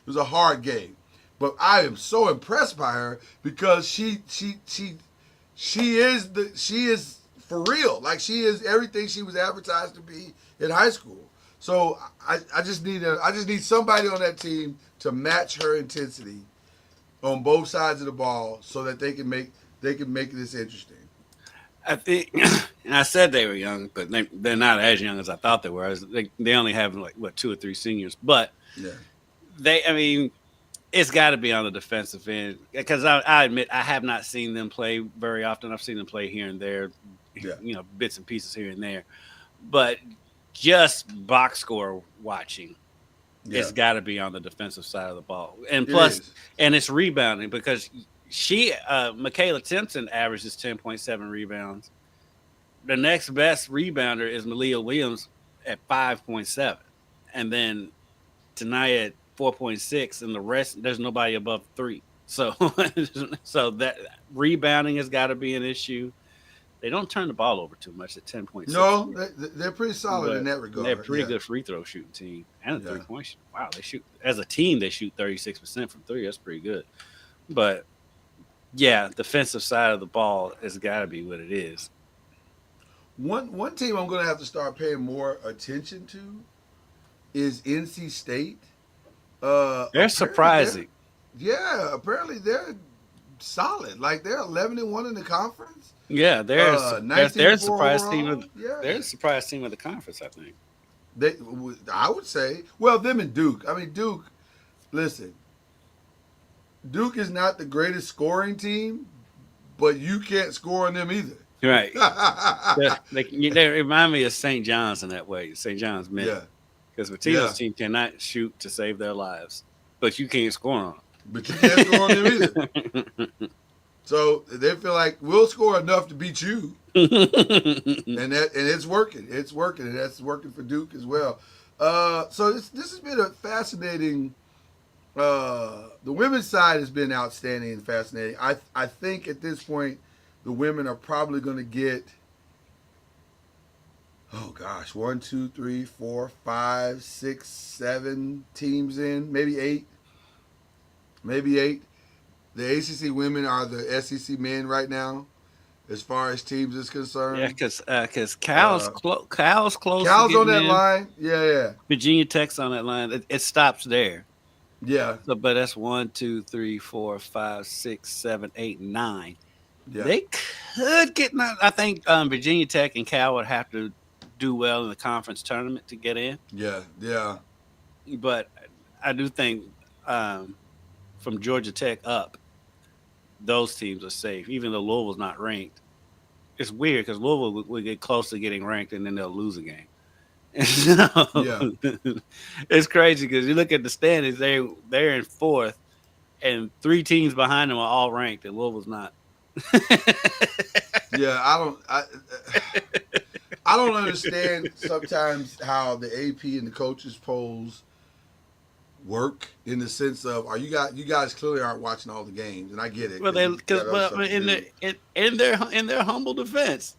was a hard game. But I am so impressed by her because she is for real. Like she is everything she was advertised to be in high school. So I just need somebody on that team to match her intensity on both sides of the ball so that they can make this interesting. I think, and I said they were young, but they're not as young as I thought they were. They only have like what 2 or 3 seniors, but Yeah. I mean, it's got to be on the defensive end because I admit I have not seen them play very often. I've seen them play here and there, Yeah. bits and pieces here and there, but just box score watching, Yeah. it's got to be on the defensive side of the ball, and plus, and it's rebounding because Michaela Timpson averages 10.7 rebounds. The next best rebounder is Malia Williams at 5.7, and then Tanaya at 4.6, and the rest there's nobody above 3. So, so that rebounding has got to be an issue. They don't turn the ball over too much at 10.6. No, they're pretty solid in that regard. They're a pretty good free throw shooting team and a 3-point shooting. Wow, they shoot as a team. They shoot 36% from 3. That's pretty good. But yeah, defensive side of the ball has got to be what it is. One team I'm going to have to start paying more attention to is NC State. They're surprising. Apparently they're solid. Like they're 11-1 in the conference. Yeah, they're a surprise team. They're a surprise team of the conference, I think. I would say, well, them and Duke. I mean, Duke. Listen, Duke is not the greatest scoring team, but you can't score on them either. Right. they remind me of St. John's in that way. St. John's men. Yeah. Because Martino's team cannot shoot to save their lives, but you can't score on them. But you can't score on them either. So they feel like we'll score enough to beat you, and it's working. It's working, and that's working for Duke as well. So this has been a fascinating. The women's side has been outstanding and fascinating. I think at this point, the women are probably going to get. Oh gosh, 1, 2, 3, 4, 5, 6, 7 teams in, maybe 8. The ACC women are the SEC men right now, as far as teams is concerned. Yeah, because Cal's close. Cal's on that line. Yeah. Virginia Tech's on that line. It stops there. Yeah. So, but that's 1, 2, 3, 4, 5, 6, 7, 8, 9. Yeah. They could get. I think Virginia Tech and Cal would have to do well in the conference tournament to get in. Yeah. But I do think from Georgia Tech up, those teams are safe, even though Louisville's not ranked. It's weird because Louisville will get close to getting ranked and then they'll lose a game. It's crazy because you look at the standings, they're in 4th, and 3 teams behind them are all ranked, and Louisville's not. I don't understand sometimes how the AP and the coaches polls work in the sense of you guys clearly aren't watching all the games, and I get it. Well, in their humble defense,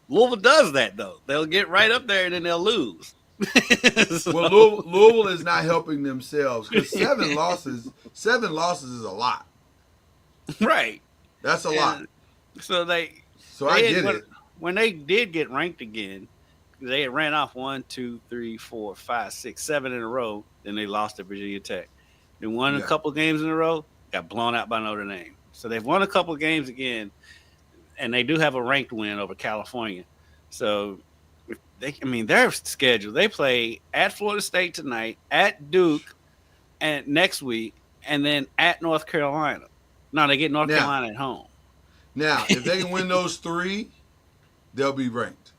Louisville does that though. They'll get right up there and then they'll lose. Well, Louisville is not helping themselves because 7 losses is a lot. Right. That's a lot. So I get it. When they did get ranked again, they had ran off 1, 2, 3, 4, 5, 6, 7 in a row. Then they lost to Virginia Tech. They won a couple games in a row, got blown out by Notre Dame. So they've won a couple games again, and they do have a ranked win over California. So their schedule, they play at Florida State tonight, at Duke, and next week, and then at North Carolina. No, they get North Carolina at home. Now, if they can win those 3, they'll be ranked.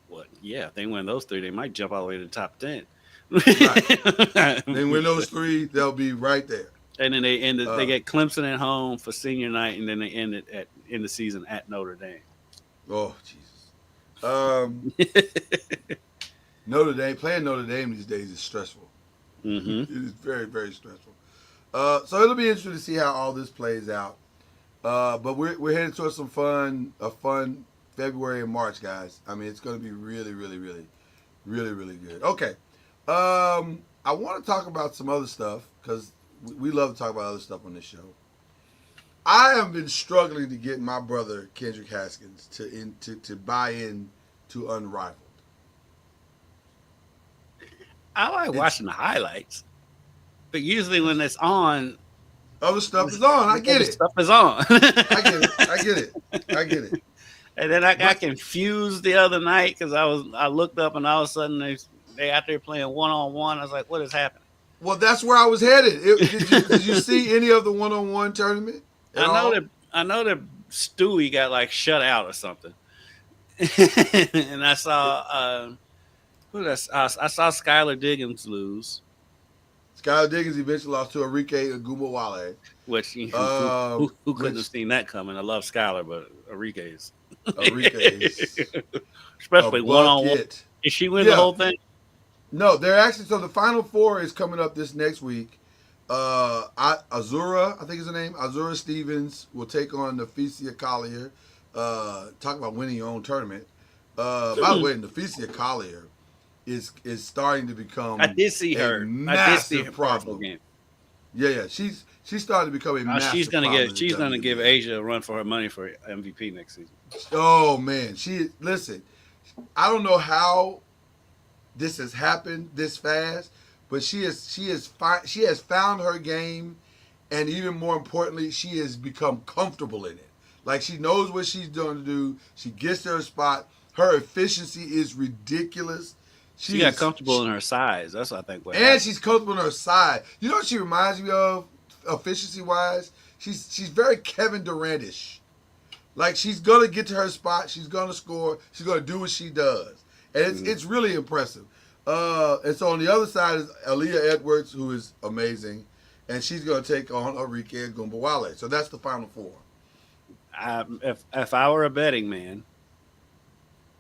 Well, yeah, if they win those 3, they might jump all the way to the top 10. Right. They win those 3, they'll be right there. And then they get Clemson at home for senior night, and then they end the season at Notre Dame. Oh, Jesus. Notre Dame, playing Notre Dame these days is stressful. Mm-hmm. It is very, very stressful. So it'll be interesting to see how all this plays out. But we're headed towards a fun February and March, guys. I mean, it's going to be really, really, really, really, really good. Okay. I want to talk about some other stuff because we love to talk about other stuff on this show. I have been struggling to get my brother Kendrick Haskins to buy in to Unrivaled. I like watching the highlights, but usually when it's on, other stuff is on. I get it. Stuff is on. I get it. And then I got confused the other night because I looked up and all of a sudden they out there playing 1-on-1. I was like, what is happening? Well, that's where I was headed. Did you see any of the 1-on-1 tournament at all? I know that Stewie got like shut out or something. And I saw I saw Skylar Diggins lose. Skylar Diggins eventually lost to Enrique Agumbawale. Which who couldn't have seen that coming? I love Skylar, but Enrique's especially 1-on-1. Did she win the whole thing? No, they're actually so the Final Four is coming up this next week. Azura, I think is her name. Azura Stevens will take on Nafisia Collier. Talk about winning your own tournament. By the way, Nafisia Collier is starting to become. I did see her. Massive problem. Game. Yeah. She's starting to become a massive problem. She's gonna give Asia a run for her money for MVP next season. Oh man, listen. I don't know how this has happened this fast, but she has found her game, and even more importantly, she has become comfortable in it. Like she knows what she's going to do. She gets to her spot. Her efficiency is ridiculous. She got comfortable in her size. That's what I think. And she's comfortable in her side. You know what she reminds me of, efficiency wise? She's very Kevin Durant-ish. Like she's gonna get to her spot. She's gonna score. She's gonna do what she does. And it's really impressive. And so on the other side is Aaliyah Edwards, who is amazing, and she's going to take on Enrique Agumbawale. So that's the Final Four. If I were a betting man,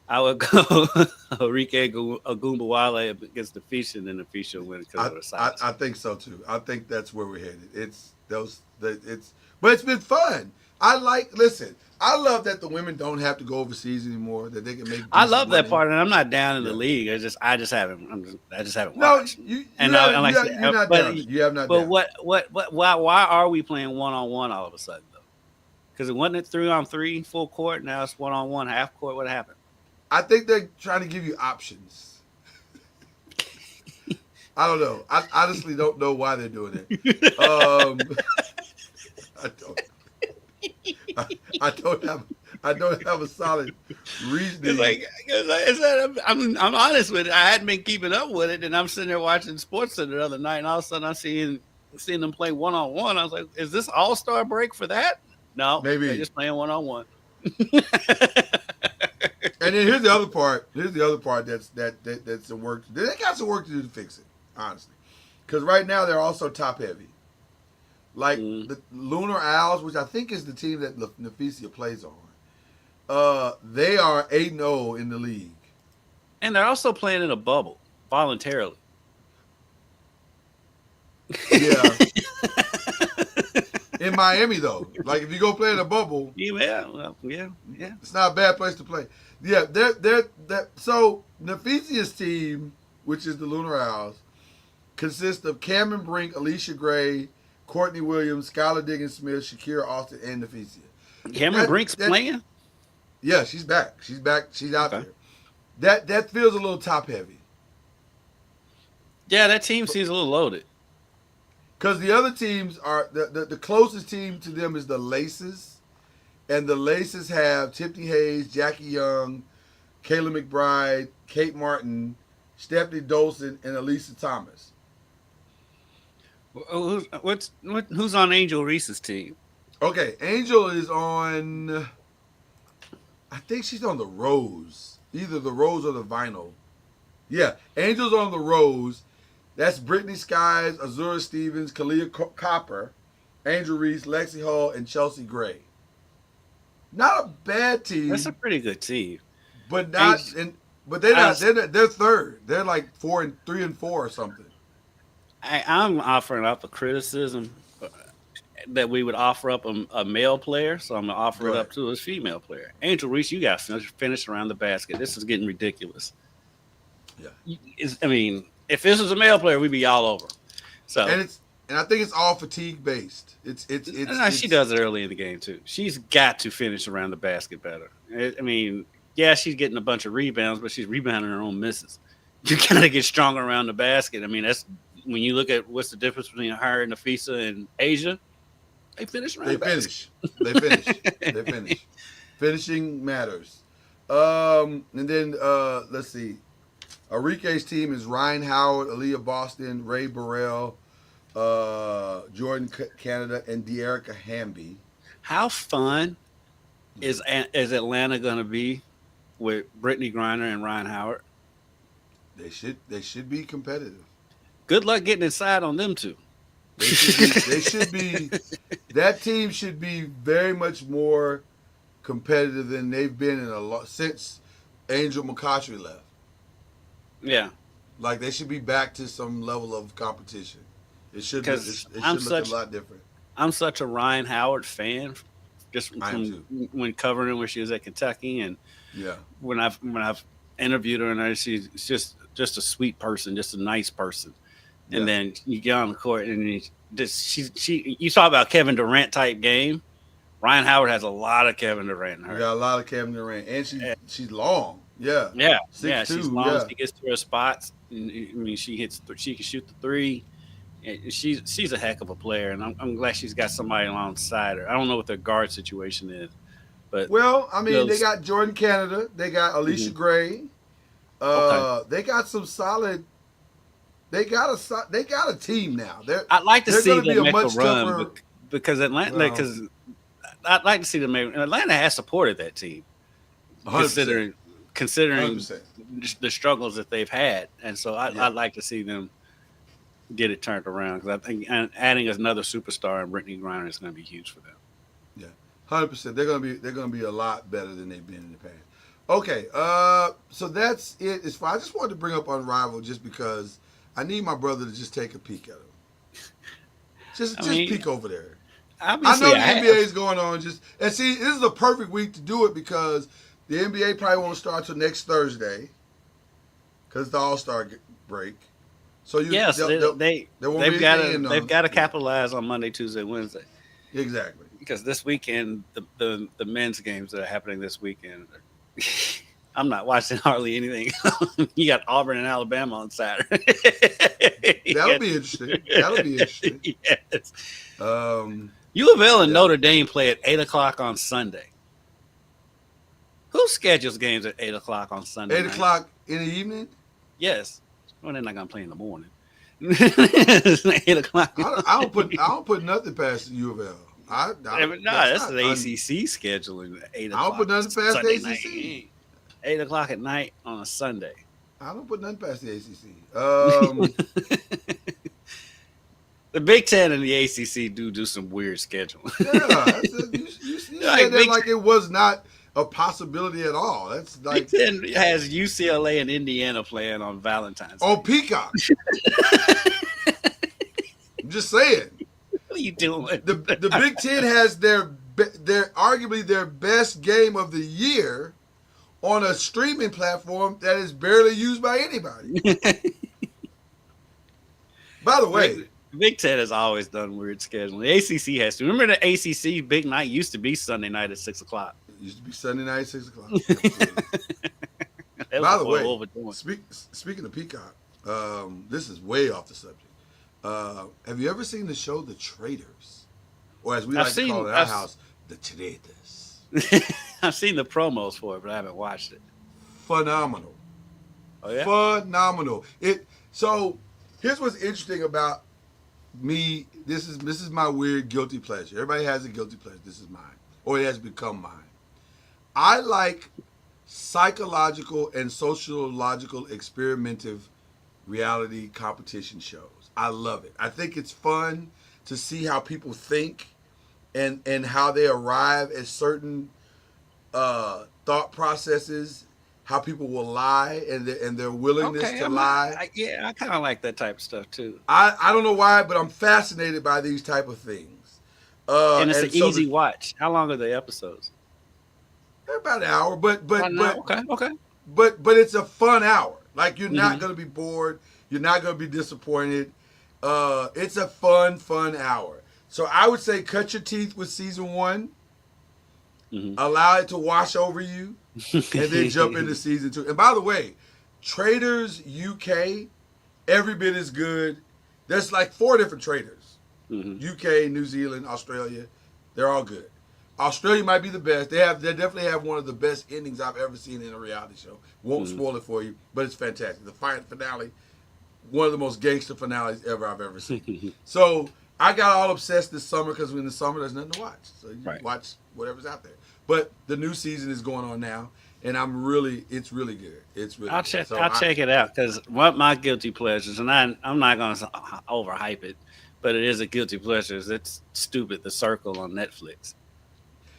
I would go Enrique Agumbawale against Nafisia, and then Nafisia win because of the size. I think so too. I think that's where we're headed. But it's been fun. Listen, I love that the women don't have to go overseas anymore. That they can make. I love that part, and I'm not down in the league. I just haven't watched. No, you have not. But why are we playing 1-on-1 all of a sudden though? Because it wasn't 3-on-3 full court. Now it's 1-on-1 half court. What happened? I think they're trying to give you options. I don't know. I honestly don't know why they're doing it. I don't have a solid reason. I'm honest with it. I hadn't been keeping up with it, and I'm sitting there watching Sports Center the other night, and all of a sudden I'm seeing them play 1-on-1. I was like, is this All-Star break for that? No, maybe they're just playing 1-on-1. And then here's the other part. That's some work. They got some work to do to fix it, honestly, because right now they're also top heavy. Like the Lunar Owls, which I think is the team that Nafisia plays on, they are 8-0 in the league. And they're also playing in a bubble voluntarily. Yeah. In Miami, though. Like, if you go play in a bubble. Yeah. It's not a bad place to play. Yeah, so Nafisia's team, which is the Lunar Owls, consists of Cameron Brink, Alicia Gray, Courtney Williams, Skylar Diggins-Smith, Shakira Austin, and Nafisia. Cameron Brink's playing? Yeah, she's back. She's back. She's out there. That feels a little top heavy. Yeah, that team seems a little loaded. Because the other teams are the closest team to them is the Laces, and the Laces have Tiffany Hayes, Jackie Young, Kayla McBride, Kate Martin, Stephanie Dolson, and Elisa Thomas. Who's on Angel Reese's team? Okay, Angel is on. I think she's on the Rose, either the Rose or the Vinyl. Yeah, Angel's on the Rose. That's Brittany Skies, Azura Stevens, Kalia Copper, Angel Reese, Lexi Hall, and Chelsea Gray. Not a bad team. That's a pretty good team, but not. But they're not. They're third. They're like 3 and 4 or something. I'm offering up a criticism that we would offer up a male player, so I'm gonna offer it up to a female player. Angel Reese, you got to finish around the basket. This is getting ridiculous. Yeah, I mean, if this was a male player, we'd be all over. So and I think it's all fatigue based. She does it early in the game too. She's got to finish around the basket better. I mean, yeah, she's getting a bunch of rebounds, but she's rebounding her own misses. You gotta get stronger around the basket. I mean, that's when you look at what's the difference between her and Nafisa and Asia. They finish around the basket. They finish. Finishing matters. And then let's see. Enrique's team is Ryan Howard, Aaliyah Boston, Ray Burrell, Jordan Canada, and De'Erica Hamby. How fun is Atlanta going to be with Brittany Griner and Ryan Howard? They should be competitive. Good luck getting inside on them two. They should be. That team should be very much more competitive than they've been in a lot since Angel McCautry left. Yeah, like they should be back to some level of competition. It should look a lot different. I'm such a Ryan Howard fan, just from when covering her when she was at Kentucky, and when I've interviewed her, and she's just a sweet person, just a nice person. And then you get on the court, and you talk about Kevin Durant type game. Ryan Howard has a lot of Kevin Durant in her. Got a lot of Kevin Durant, and she's long. Yeah. 6'2", she's long. Yeah. She gets to her spots. I mean, she can shoot the three. She's a heck of a player, and I'm glad she's got somebody alongside her. I don't know what their guard situation is, but they got Jordan Canada, they got Alicia Gray, they got some solid. They got a team now. I'd like to see them make a run tougher, because Atlanta. Because I'd like to see them make. Atlanta has supported that team, 100%. considering 100%. the struggles that they've had, and so I'd like to see them get it turned around, because I think adding another superstar in Brittany Griner is going to be huge for them. Yeah, 100%. They're going to be a lot better than they've been in the past. Okay, so that's it. It's fine. I just wanted to bring up Unrivaled just because I need my brother to just take a peek at him. Just peek over there. I know the NBA is going on. And see, this is a perfect week to do it because the NBA probably won't start till next Thursday because the All-Star break. So they've got to capitalize on Monday, Tuesday, Wednesday. Exactly. Because this weekend, the men's games that are happening this weekend, I'm not watching hardly anything. You got Auburn and Alabama on Saturday. That'll be interesting. Yes. U of L and Notre Dame play at 8:00 on Sunday. Who schedules games at 8:00 on Sunday? 8:00 in the evening? Yes. Well, they're not gonna play in the morning. 8:00. I don't put nothing past the U of L. That's the ACC scheduling at 8:00. I don't put nothing past Sunday the ACC. 8:00 at night on a Sunday. I don't put nothing past the ACC. The Big Ten and the ACC do some weird scheduling. You said that like it was not a possibility at all. That's like Big Ten has UCLA and Indiana playing on Valentine's Day. On Peacock. I'm just saying. What are you doing? The Big Ten has their arguably their best game of the year on a streaming platform that is barely used by anybody. By the way, Big Ten has always done weird scheduling. The ACC has to. Remember the ACC big night used to be Sunday night at 6:00. It used to be Sunday night at 6:00. By the way, speaking of Peacock, this is way off the subject. Have you ever seen the show The Traitors? Or as we like to call it in our house, The Traitors. I've seen the promos for it, but I haven't watched it. Phenomenal. Oh, yeah? Phenomenal. So here's what's interesting about me. This is my weird guilty pleasure. Everybody has a guilty pleasure. This is mine. Or it has become mine. I like psychological and sociological experimentative reality competition shows. I love it. I think it's fun to see how people think and how they arrive at certain thought processes, how people will lie and their willingness to lie. I kind of like that type of stuff too. I don't know why, but I'm fascinated by these type of things. And it's an easy watch. How long are the episodes? They're about an hour, but okay. But it's a fun hour. Like you're not going to be bored. You're not going to be disappointed. It's a fun hour. So I would say cut your teeth with season 1. Allow it to wash over you, and then jump into season 2. And by the way, Traitors UK, every bit as good. There's like 4 different Traitors. UK, New Zealand, Australia. They're all good. Australia might be the best. They definitely have one of the best endings I've ever seen in a reality show. Won't spoil it for you, but it's fantastic. The finale, one of the most gangster finales I've ever seen. So I got all obsessed this summer because in the summer there's nothing to watch. So you watch whatever's out there. But the new season is going on now, and it's really good. It's really. I'll good. check. So I'll check it out because one of my guilty pleasures, and I'm not going to overhype it, but it is a guilty pleasure. It's stupid. The Circle on Netflix.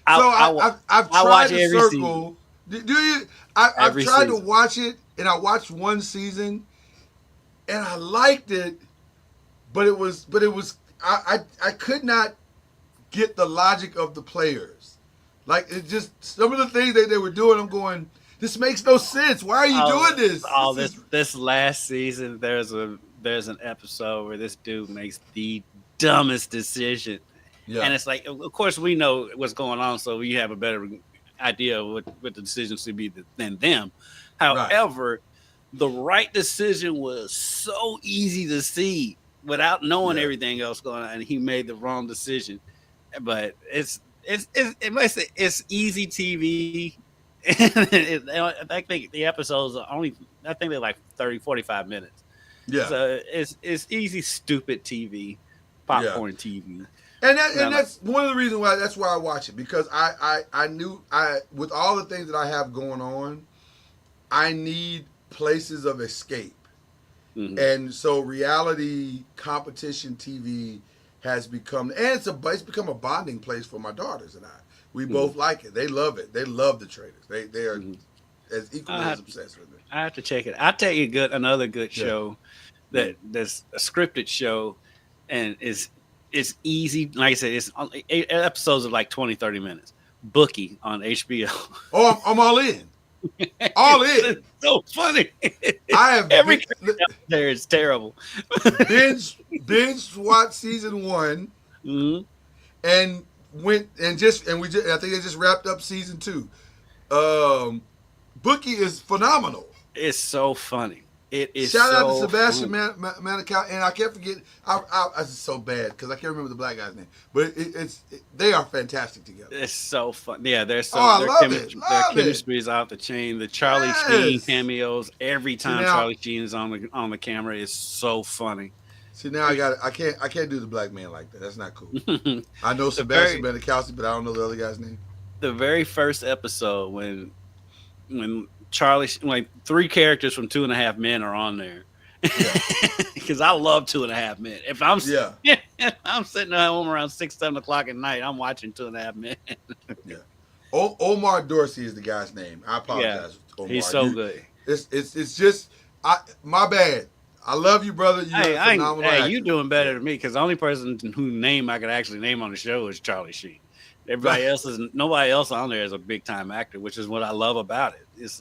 I've tried The Circle. Do you? I've tried to watch it, and I watched one season, and I liked it, but it was I could not get the logic of the players. Like, it just, some of the things that they were doing, I'm going, this makes no sense. Why are you doing this? This last season, there's an episode where this dude makes the dumbest decision. Yeah. And it's like, of course, we know what's going on, so we have a better idea of what the decisions should be than them. However, the right decision was so easy to see without knowing everything else going on, and he made the wrong decision. But it's easy TV. I think the episodes are they're like 30, 45 minutes. Yeah. So it's easy, stupid TV, popcorn TV. And that's one of the reasons why I watch it, because I knew with all the things that I have going on, I need places of escape. Mm-hmm. And so reality competition TV has become, and it's become a bonding place for my daughters and I. We both like it. They love it. They love the Traitors. They are as equally as obsessed with it. I have to check it. I'll tell you another good show that's a scripted show, and it's easy. Like I said, it's 8 episodes of like 20, 30 minutes. Bookie on HBO. Oh, I'm all in. All in. It's so funny. I have every there is terrible. binge watched season 1, and I think they just wrapped up season 2. Bookie is phenomenal. It's so funny. It is. Shout out to Sebastian Maniscalco, and I can't forget. I was so bad because I can't remember the black guy's name, but they are fantastic together. It's so fun. Yeah, their chemistry is off the chain. The Charlie Sheen cameos every time Charlie Sheen is on the camera is so funny. See, now I can't do the black man like that. That's not cool. I know Sebastian Maniscalco, but I don't know the other guy's name. The very first episode when Charlie, like 3 characters from 2.5 Men are on there, because I love 2.5 Men. If I'm I'm sitting at home around 6, 7 o'clock at night, I'm watching 2.5 Men. Yeah, Omar Dorsey is the guy's name. I apologize. Yeah, Omar. He's so good. It's just my bad. I love you, brother. You're a phenomenal actor. You doing better than me, because the only person whose name I could actually name on the show is Charlie Sheen. Nobody else on there is a big time actor, which is what I love about it. It's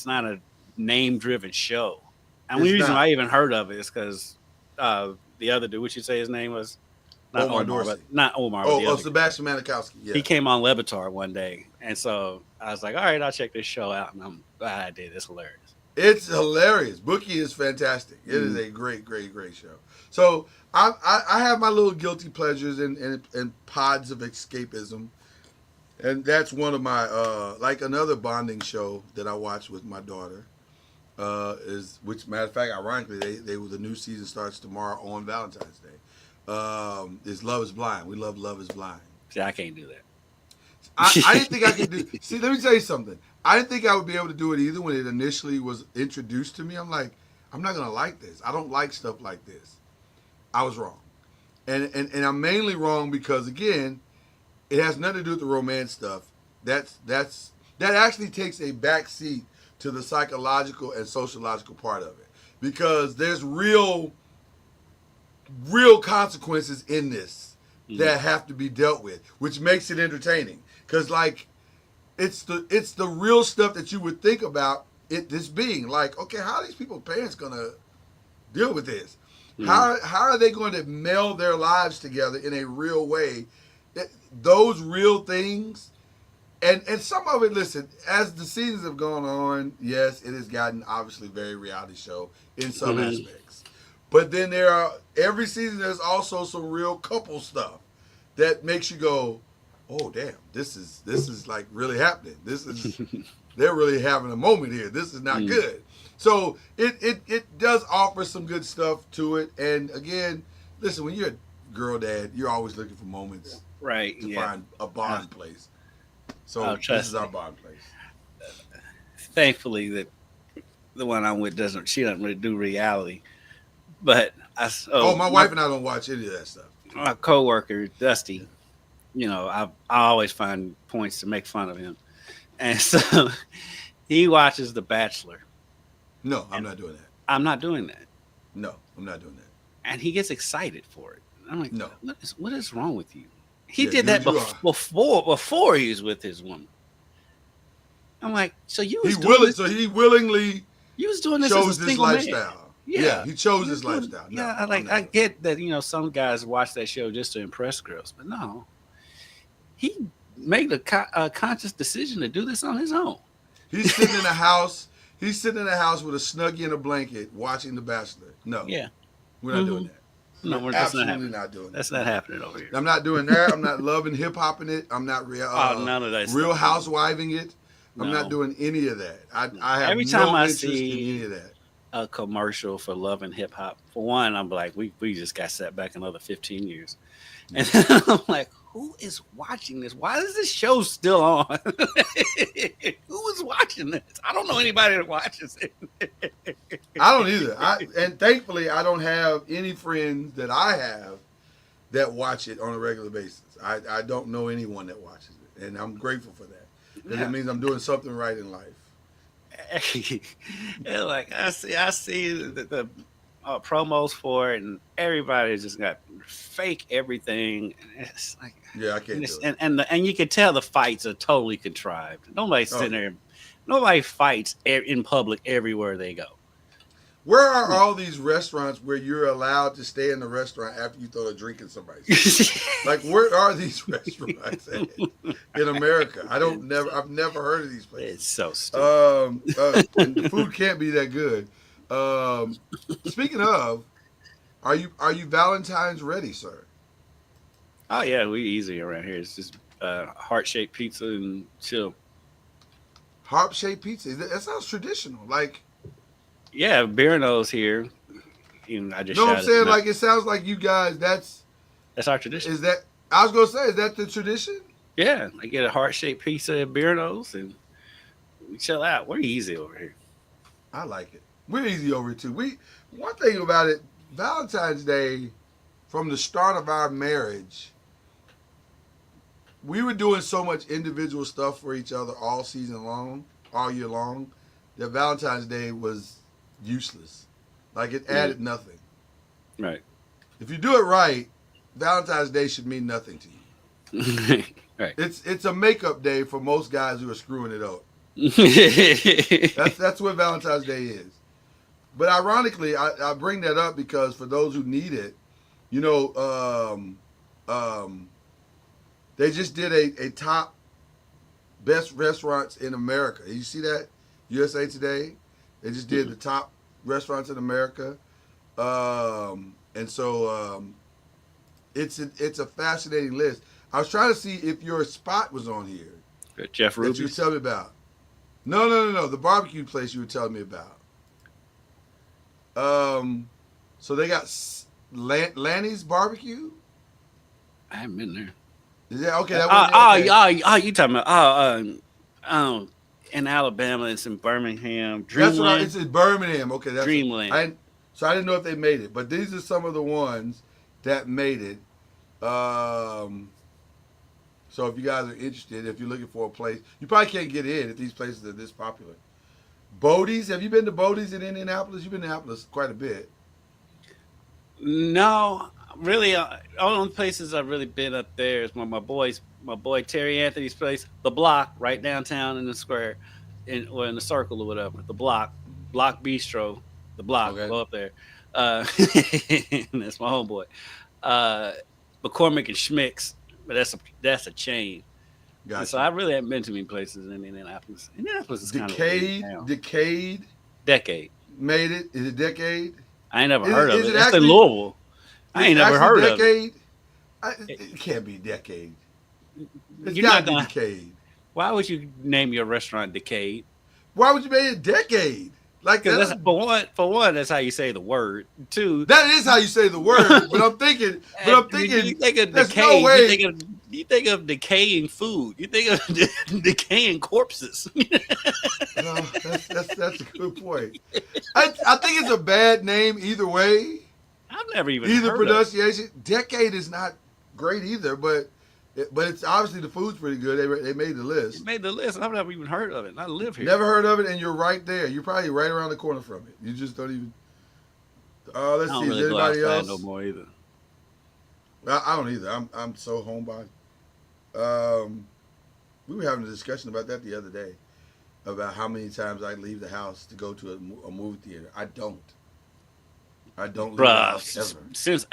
not a name driven show. And the only reason I even heard of it is because the other dude, what you say his name was? Not Omar. Oh, Sebastian Maniscalco. Yeah. He came on Levitar one day, and so I was like, all right, I'll check this show out, and I'm glad I did. It's hilarious. It's hilarious. Bookie is fantastic. It is a great, great, great show. So I have my little guilty pleasures and pods of escapism, and that's one of my like another bonding show that I watch with my daughter which matter of fact, ironically, the new season starts tomorrow on Valentine's Day. Is Love Is Blind. We love Love Is Blind. See, I can't do that. I didn't think I could do. See, let me tell you something. I didn't think I would be able to do it either when it initially was introduced to me. I'm like, I'm not gonna like this. I don't like stuff like this. I was wrong, and I'm mainly wrong because again, it has nothing to do with the romance stuff. That actually takes a back seat to the psychological and sociological part of it, because there's real consequences in this that have to be dealt with, which makes it entertaining. Because like, it's the real stuff that you would think about this being like, okay, how are these people's parents gonna deal with this? How are they going to meld their lives together in a real way? Those real things, and some of it. Listen, as the seasons have gone on, yes, it has gotten obviously very reality show in some aspects, but then every season there's also some real couple stuff that makes you go, oh damn, this is like really happening. They're really having a moment here. This is not good. So it does offer some good stuff to it. And again, listen, when you're a girl dad, you're always looking for moments Right. to Yeah. find a bond place. So Oh, this trust is our me. bond place. Thankfully, that the one I'm with she doesn't really do reality. But My wife and I don't watch any of that stuff. my coworker Dusty, I always find points to make fun of him, and so he watches The Bachelor. No, I'm not doing that. I'm not doing that, No, I'm not doing that. and he gets excited for it. I'm like, No. what is wrong with you? He Yeah, did that you before he was with his woman. I'm like, so you was he willingly you was doing this chose as a this single man. lifestyle. Yeah. He chose You this doing- lifestyle. No, Yeah, I'm not I doing get that, some guys watch that show just to impress girls, but no. He made a conscious decision to do this on his own. it. He's sitting in a house. He's sitting in a house with a snuggie and a blanket watching The Bachelor. No. Yeah. We're not doing that. No, We're that's not absolutely happening. not doing that. That's not happening over here. I'm not doing that. I'm not loving hip hopping it. I'm not None of that real stuff. housewiving it. I'm No. not doing any of that. I have Every time no I interest in see any of that. a commercial for Love and Hip Hop, for one, I'm like, we just got set back another 15 years. And then I'm like, who is watching this? Why is this show still on? Who is watching this? I don't know anybody that watches it. I don't either. And thankfully, I don't have any friends that I have that watch it on a regular basis. I don't know anyone that watches it, and I'm grateful for that because Yeah. it means I'm doing something right in life. And like I see the promos for it, and everybody just got fake everything. And it's like, Yeah, I can't and, do it's, it. and you can tell the fights are totally contrived. Nobody's sitting there. Nobody fights in public everywhere they go. Where are all these restaurants where you're allowed to stay in the restaurant after you throw a drink in somebody's face? Like, where are these restaurants at in America? I've never heard of these places. It's so stupid. And the food can't be that good. Speaking of, are you Valentine's ready, sir? Oh yeah, we easy around here. It's just heart-shaped pizza and chill. Heart-shaped pizza. That sounds traditional. Like, Yeah, beer nose here. Even I just no, I'm shouted saying them out. like it sounds like you guys. That's our tradition. I was gonna say, is that the tradition? Yeah, I get a heart-shaped pizza at beer nose and we chill out. We're easy over here. I like it. We're easy over it too. One thing about it, Valentine's Day, from the start of our marriage, we were doing so much individual stuff for each other all year long, that Valentine's Day was useless. Like, it added nothing. Right. If you do it right, Valentine's Day should mean nothing to you. Right. It's a makeup day for most guys who are screwing it up. That's what Valentine's Day is. But ironically, I bring that up because for those who need it, they just did a top best restaurants in America. You see that? USA Today. They just did the top restaurants in America. And so it's a fascinating list. I was trying to see if your spot was on here. Jeff That you were Ruby's. telling me about. No. The barbecue place you were telling me about. So they got Lanny's Barbecue. I haven't been there. Is that okay? That You talking about in Alabama, it's in Birmingham, Dreamland. It's in Birmingham. Okay, that's Dreamland. I didn't know if they made it, but these are some of the ones that made it. So if you guys are interested, if you're looking for a place, you probably can't get in if these places are this popular. Bodie's, have you been to Bodie's in Indianapolis? You've been to Indianapolis quite a bit. No, really. All the places I've really been up there is my boy Terry Anthony's place, the Block, right downtown in the square, or in the circle or whatever. The Block Bistro, the Block. Okay. Go up there. That's my homeboy. McCormick and Schmick's, but that's a chain. Gotcha. So I really haven't been to many places in Indianapolis. Indianapolis is kind of Decade made it. Is it Decade? I ain't never heard of is it. it That's actually- in Louisville. I ain't never heard of it. It can't be Decade. It's You're got not to be gonna. Decade. Why would you name your restaurant Decade? Why would you make it Decade? Like Because that, that's for one, that's how you say the word. Two, that is how you say the word. But I'm thinking, when you think of there's no decay, way. you think of decaying food. You think of decaying corpses. That's a good point. I think it's a bad name either way. I've never even Either heard of it. pronunciation. Decade is not great either, but it's obviously the food's pretty good. They made the list. It made the list. I've never even heard of it. And I live here. Never heard of it, and you're right there. You're probably right around the corner from it. You just don't even. Let's I don't see. really Is go anybody outside else? no more either. I don't either. I'm so homebody. We were having a discussion about that the other day, about how many times I leave the house to go to a movie theater. I don't leave the house ever. Since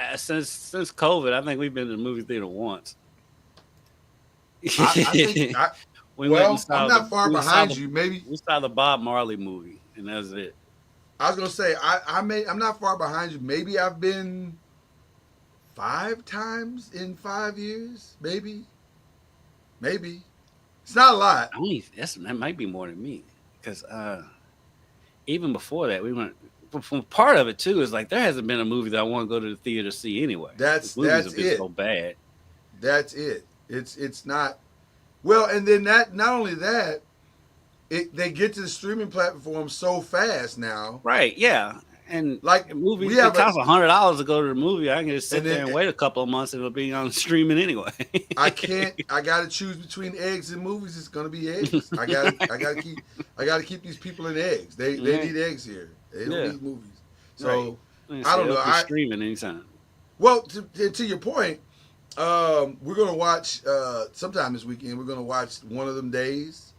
COVID, I think we've been to the movie theater once. I think. We went Well, and saw I'm not far we saw behind the- you. Maybe We saw the Bob Marley movie, and that's it. I was gonna say I'm not far behind you. Maybe I've been 5 times in 5 years. Maybe. It's not a lot. That might be more than me, because even before that, we went. From part of it too is like there hasn't been a movie that I want to go to the theater to see anyway. That's The movies have been it. so bad. That's it. It's not. Well, and then not only that, they get to the streaming platform so fast now. Right? Yeah. And Like movies, we it have costs $100 to go to the movie. I can just sit And then- there and wait a couple of months, and it'll be on streaming anyway. I can't. I got to choose between eggs and movies. It's gonna be eggs. I got to keep these people in eggs. They need eggs here. They don't need movies. So I don't know. Streaming anytime. Well, to your point, we're gonna watch sometime this weekend. We're gonna watch One of Them Days.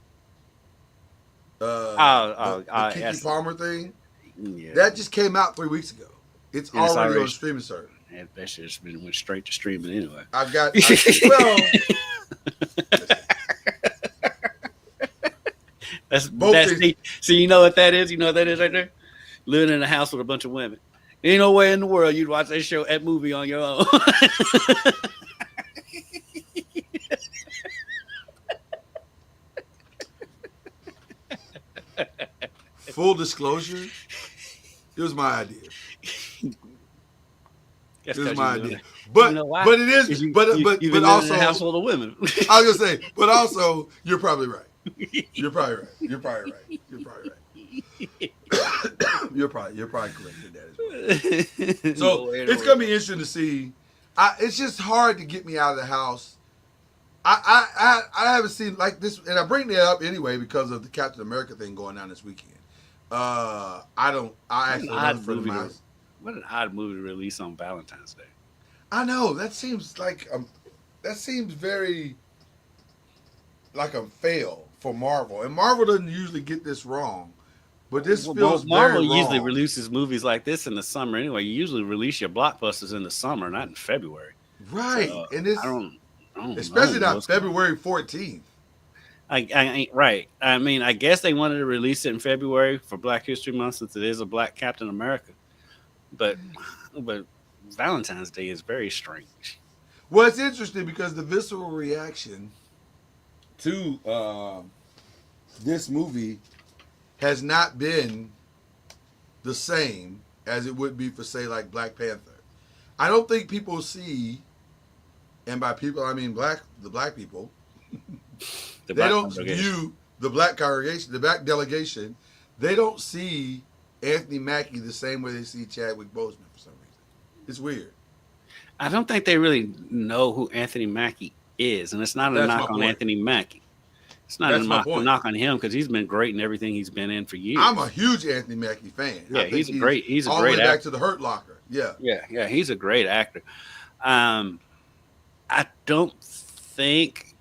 The Keke yes. Palmer thing. Yeah. That just came out 3 weeks ago. It's And it's already already- on streaming service. That shit's went straight to streaming anyway. I've got Both so you know what that is? You know what that is right there? Living in a house with a bunch of women. Ain't no way in the world you'd watch that movie on your own. full disclosure. It was my idea. That's It was 'cause my you live idea. in But You know why? but it is. 'cause you- but you but been but living also in a household of women. I was gonna say. But also, you're probably right. You're probably right. You're probably right. You're probably right. you're probably correct in that as well. So it's gonna be interesting to see. It's just hard to get me out of the house. I haven't seen like this, and I bring that up anyway because of the Captain America thing going on this weekend. I actually another friend of mine. What an odd movie to release on Valentine's Day. I know that seems very like a fail for Marvel, and Marvel doesn't usually get this wrong, but this feels Marvel very wrong. usually releases movies like this in the summer anyway. You usually release your blockbusters in the summer, not in February. Right, So, and it's I don't especially know not what's going on. February 14th. Right. I mean, I guess they wanted to release it in February for Black History Month since it is a Black Captain America. But Valentine's Day is very strange. Well, it's interesting because the visceral reaction to this movie has not been the same as it would be for, say, like Black Panther. I don't think people see, and by people I mean the black people, they don't view the black congregation, the black delegation. They don't see Anthony Mackie the same way they see Chadwick Boseman for some reason. It's weird. I don't think they really know who Anthony Mackie is, and it's not a That's knock my on point. Anthony Mackie. It's not That's a my point. knock on him because he's been great in everything he's been in for years. I'm a huge Anthony Mackie fan. Yeah, he's a great all the way back actor. to the Hurt Locker. Yeah. Yeah, he's a great actor. I don't think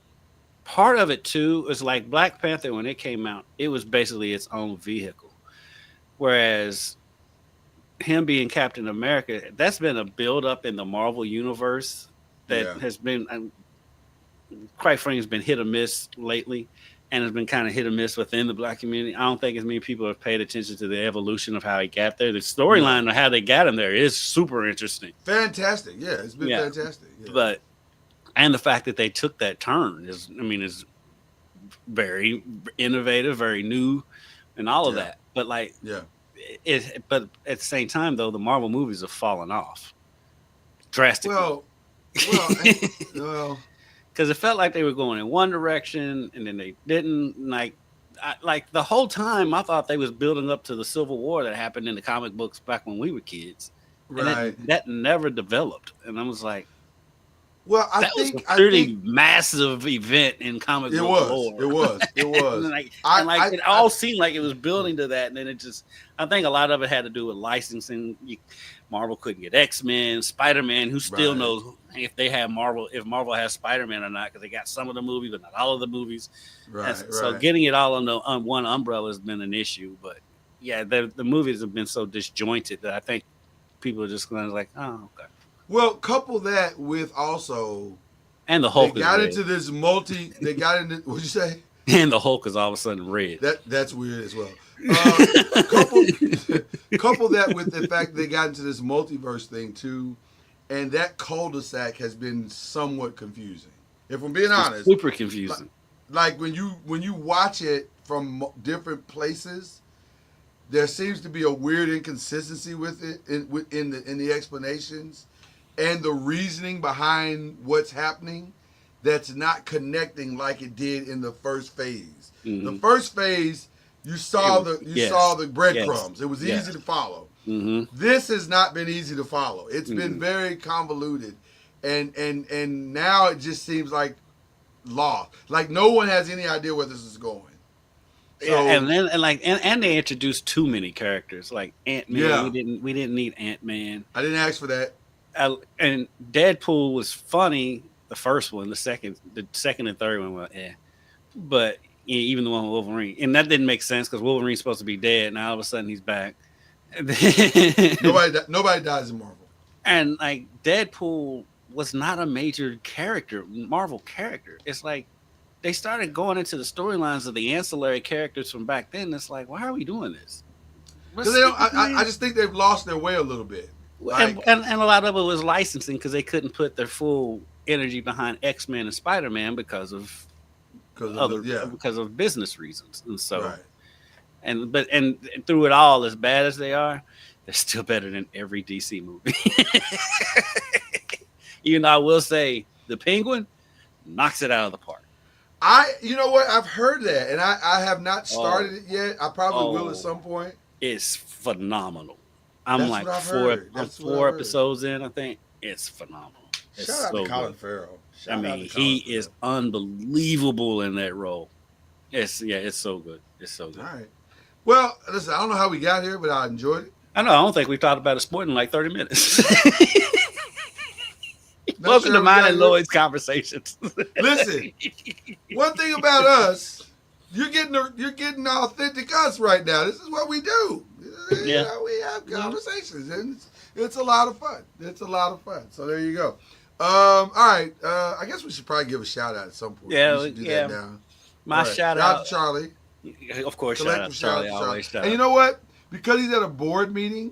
part of it too is like Black Panther when it came out, it was basically its own vehicle. Whereas him being Captain America, that's been a build up in the Marvel universe that has been, quite frankly, has been hit or miss lately, and has been kind of hit or miss within the Black community. I don't think as many people have paid attention to the evolution of how he got there. The storyline of how they got him there is super interesting. Fantastic. Yeah, it's been fantastic. Yeah. But And the fact that they took that turn is very innovative, very new, and all of Yeah. that. But like Yeah. but at the same time, though, the Marvel movies have fallen off drastically. Well, well, and, well. Because it felt like they were going in one direction and then they didn't. Like the whole time, I thought they was building up to the Civil War that happened in the comic books back when we were kids, and Right. that never developed. And I was like, Well, that was a pretty massive event in comic book lore. It was. It all seemed like it was building to that, and then it just. I think a lot of it had to do with licensing. Marvel couldn't get X-Men, Spider-Man. Who still knows if Marvel has Spider-Man or not? Because they got some of the movies, but not all of the movies. Right. So getting it all under one umbrella has been an issue. But yeah, the movies have been so disjointed that I think people are just kind of like, oh, okay. Well, couple that with also, and the Hulk. They got into this They got into. What'd you say? And the Hulk is all of a sudden red. That's weird as well. Couple that with the fact that they got into this multiverse thing too, and that cul-de-sac has been somewhat confusing. If I'm being honest, super confusing. Like when you watch it from different places, there seems to be a weird inconsistency with it in the explanations and the reasoning behind what's happening. That's not connecting like it did in the first phase. Mm-hmm. The first phase, you saw the breadcrumbs. Yes. It was easy to follow. Mm-hmm. This has not been easy to follow. It's been very convoluted, and now it just seems like lost. Like no one has any idea where this is going. So, and they introduced too many characters like Ant-Man. Yeah. We didn't need Ant-Man. I didn't ask for that. And Deadpool was funny. The first one, the second and third one were but even the one with Wolverine, and that didn't make sense because Wolverine's supposed to be dead, and all of a sudden he's back. Nobody dies in Marvel. And like Deadpool was not a major Marvel character. It's like they started going into the storylines of the ancillary characters from back then. It's like, why are we doing this? I just think they've lost their way a little bit. Like, and a lot of it was licensing because they couldn't put their full energy behind X-Men and Spider-Man because of business reasons. And so and through it all, as bad as they are, they're still better than every DC movie. Even though I will say the Penguin knocks it out of the park. You know what? I've heard that, and I have not started it yet. I probably will at some point. It's phenomenal. I'm That's like what four episodes in. I think it's phenomenal. Shout out to Colin Farrell. He is unbelievable in that role. It's so good. It's so good. All right. Well, listen, I don't know how we got here, but I enjoyed it. I know. I don't think we've talked about a sport in like 30 minutes. Welcome to mine and Lloyd's conversations. Listen, one thing about us, you're getting authentic us right now. This is what we do. Yeah. We have conversations, and it's a lot of fun. So there you go. All right. I guess we should probably give a shout out at some point. Yeah, we should do that now. My shout out to Charlie. Of course, shout out to Charlie. Always shout out. And you know what? Because he's at a board meeting,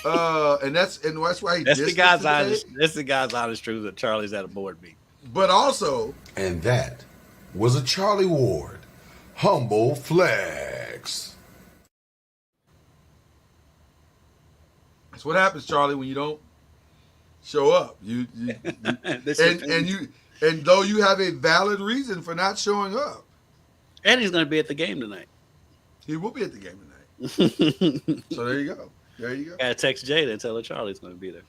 and that's why he. That's the guy's honest truth that Charlie's at a board meeting. But also, and that was a Charlie Ward humble flex. That's what happens, Charlie, when you don't show up. And though you have a valid reason for not showing up. And he's going to be at the game tonight. He will be at the game tonight. So there you go. Gotta text Jada and tell her Charlie's going to be there.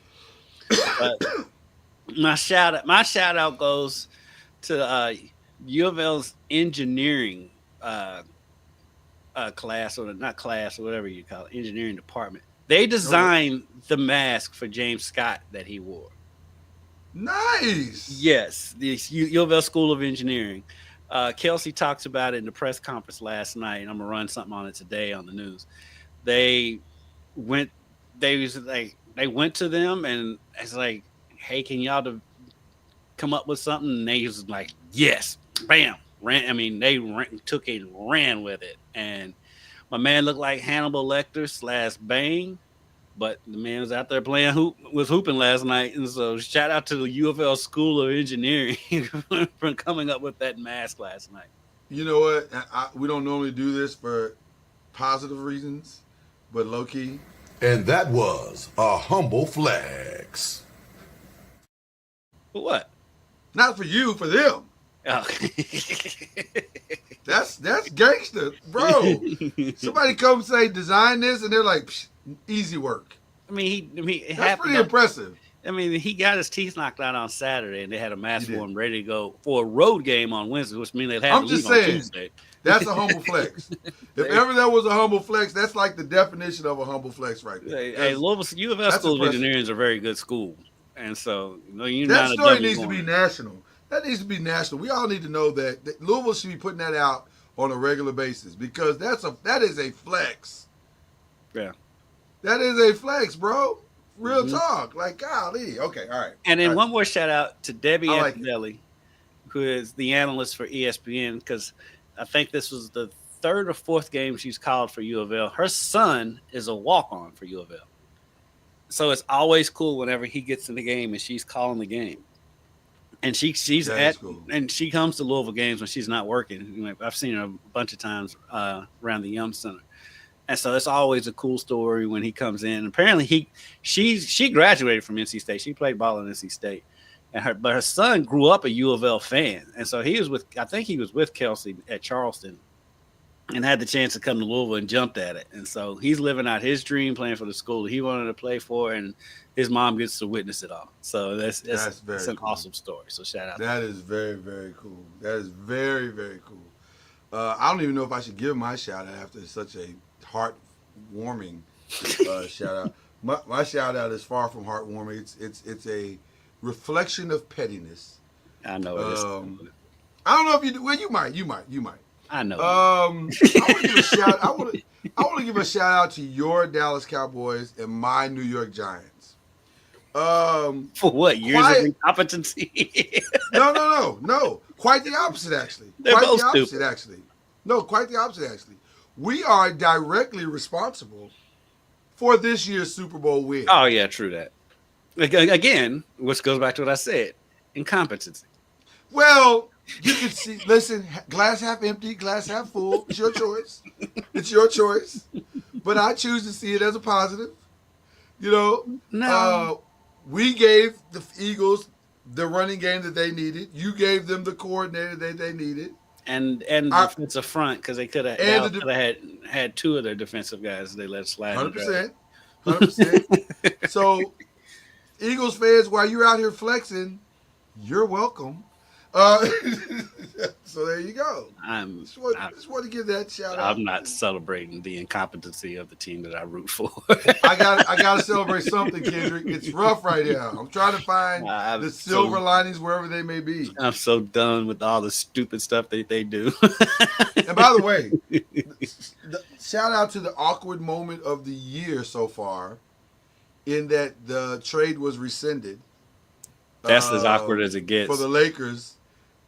But my shout out goes to U of L's engineering class, or not class, or whatever you call it, engineering department. They designed the mask for James Scott that he wore. Nice. Yes, the U of L School of Engineering. Kelsey talks about it in the press conference last night, and I'm gonna run something on it today on the news. They went to them, and it's like, hey, can y'all come up with something? And they was like, yes, bam, took it and ran with it. And my man looked like Hannibal Lecter / Bane, But the man was out there playing hooping last night, and so shout out to the U of L School of Engineering for coming up with that mask last night. You know what? We don't normally do this for positive reasons, but low key. And that was a humble flex. For what? Not for you, for them. Oh. That's gangster, bro. Somebody come say design this, and they're like, psh, easy work. I mean, That's pretty impressive. I mean, he got his teeth knocked out on Saturday, and they had a mask for him ready to go for a road game on Wednesday, which means they'll have to leave on Tuesday. That's a humble flex. If ever there was a humble flex, that's like the definition of a humble flex right there. Hey, Louisville U of L School of Engineering is a very good school, and so that story needs to be national. That needs to be national. We all need to know that Louisville should be putting that out on a regular basis because that is a flex. Yeah, that is a flex, bro. Real talk. Like, golly. Okay, all right. And then all right. One more shout out to Debbie Antonelli, who is the analyst for ESPN, because I think this was the third or fourth game she's called for U of L. Her son is a walk-on for U of L. So it's always cool whenever he gets in the game and she's calling the game. And she's cool. And she comes to Louisville games when she's not working. I've seen her a bunch of times around the Yum Center. And so it's always a cool story when he comes in. Apparently she graduated from NC State. She played ball at NC State. But her son grew up a U of L fan. And so I think he was with Kelsey at Charleston and had the chance to come to Louisville and jumped at it. And so he's living out his dream playing for the school that he wanted to play for, and his mom gets to witness it all. So that's an awesome story. So shout out. That is very, very cool. That is very, very cool. I don't even know if I should give my shout out after such a heartwarming shout out. My shout out is far from heartwarming. It's a reflection of pettiness. I know it is. I don't know if you do. Well, you might. I know. I want to give a shout. I want to give a shout out to your Dallas Cowboys and my New York Giants. For what? Years of incompetency? No. Quite the opposite, actually. They're quite both the opposite, stupid. actually. No, quite the opposite, actually. We are directly responsible for this year's Super Bowl win. Oh yeah, true that. Again, which goes back to what I said: incompetency. Well, you can see. Listen, glass half empty, glass half full. It's your choice. It's your choice. But I choose to see it as a positive. No. We gave the Eagles the running game that they needed. You gave them the coordinator that they needed. And the defensive front, because they could have had two of their defensive guys they let slide. 100%. So, Eagles fans, while you're out here flexing, you're welcome. So there you go. Just want to give that shout out. I'm not celebrating the incompetency of the team that I root for. I got to celebrate something, Kendrick. It's rough right now. I'm trying to find the silver linings wherever they may be. I'm so done with all the stupid stuff that they do. And by the way, shout out to the awkward moment of the year so far, in that the trade was rescinded. That's as awkward as it gets for the Lakers.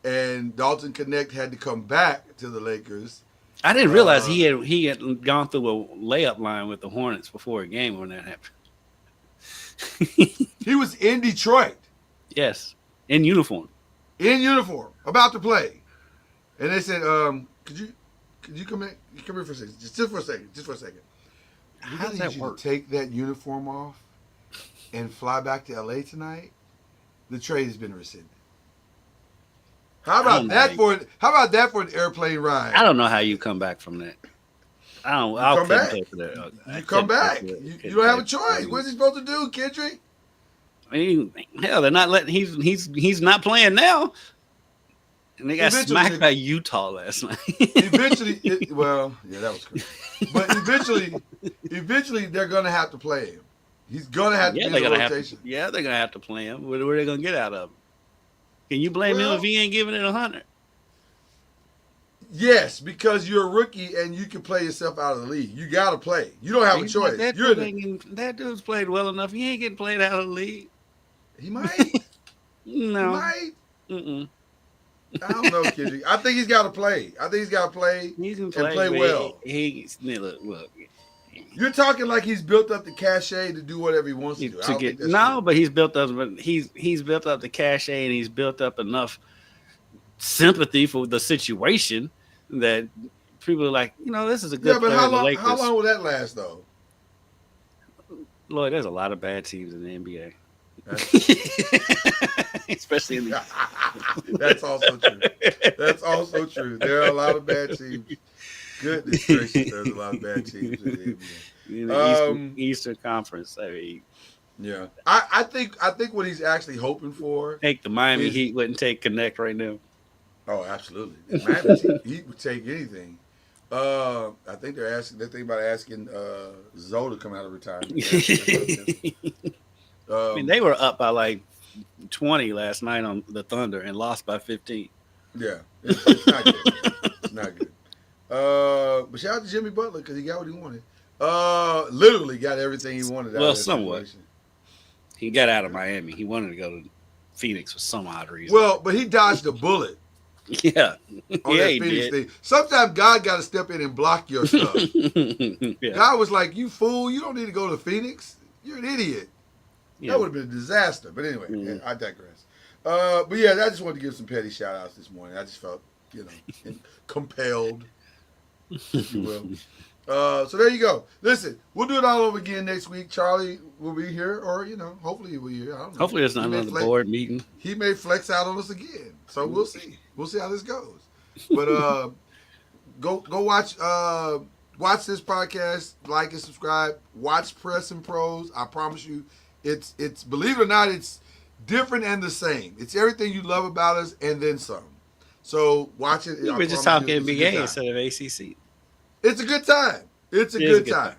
And Dalton Connect had to come back to the Lakers. I didn't realize he had gone through a layup line with the Hornets before a game when that happened. He was in Detroit. Yes, in uniform. About to play. And they said, could you come here for a second? Just for a second. How does that work? Take that uniform off and fly back to LA tonight? The trade has been rescinded. How about that for an airplane ride? I don't know how you come back from that. I'll come back. You come back. You don't have a choice. What's he supposed to do, Kendrick? I mean, hell, they're not letting. He's not playing now. And they got smacked by Utah last night. That was crazy. But eventually they're gonna have to play him. He's gonna have to be in the rotation. They're gonna have to play him. What are they gonna get out of him? Can you blame him if he ain't giving it 100? Yes, because you're a rookie and you can play yourself out of the league. You got to play. You don't have a choice. That dude's played well enough. He ain't getting played out of the league. He might. No. He might. Mm-mm. I don't know, Kendrick. I think he's got to play. He can play well. Look. You're talking like he's built up the cachet to do whatever he wants to do. I don't think that's true. But he's built up. But he's built up the cachet, and he's built up enough sympathy for the situation that people are like, this is a good Yeah, but player. how in the long? Lakers. How long will that last though? Lloyd, there's a lot of bad teams in the NBA. Especially in the That's also true. That's also true. There are a lot of bad teams. Goodness gracious, there's a lot of bad teams in the NBA. in the Eastern Conference. I mean, Yeah, I think what he's actually hoping for. take the Miami is- Heat wouldn't take Connect right now. Oh, absolutely. Miami Heat would take anything. I think they're thinking about asking Zoe to come out of retirement. I mean, they were up by like 20 last night on the Thunder and lost by 15. Yeah, it's not good. It's not good. But shout out to Jimmy Butler because he got what he wanted. Literally got everything he wanted. Well, out of that somewhat. situation. He got out of Miami. He wanted to go to Phoenix for some odd reason. Well, but he dodged a bullet yeah. on that Phoenix thing. Sometimes God got to step in and block your stuff. yeah. God was like, "You fool! You don't need to go to Phoenix. You're an idiot." Yeah. That would have been a disaster. But anyway, Mhm. I digress. But yeah, I just wanted to give some petty shout outs this morning. I just felt, compelled, if you will. So there you go. Listen, we'll do it all over again next week. Charlie will be here, or hopefully he'll be here. I don't know. Hopefully, there's not He may another board meeting. He may flex out on us again. So we'll see. We'll see how this goes. But go watch this podcast, like and subscribe. Watch Press and Pros. I promise you, it's believe it or not, it's different and the same. It's everything you love about us and then some. So watch it. We're just promise you, talking it's a good NBA time. instead of ACC. It's a good time. It's a good time.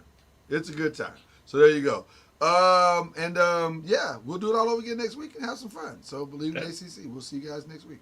It's a good time. So there you go. Yeah, we'll do it all over again next week and have some fun. So believe in ACC. We'll see you guys next week.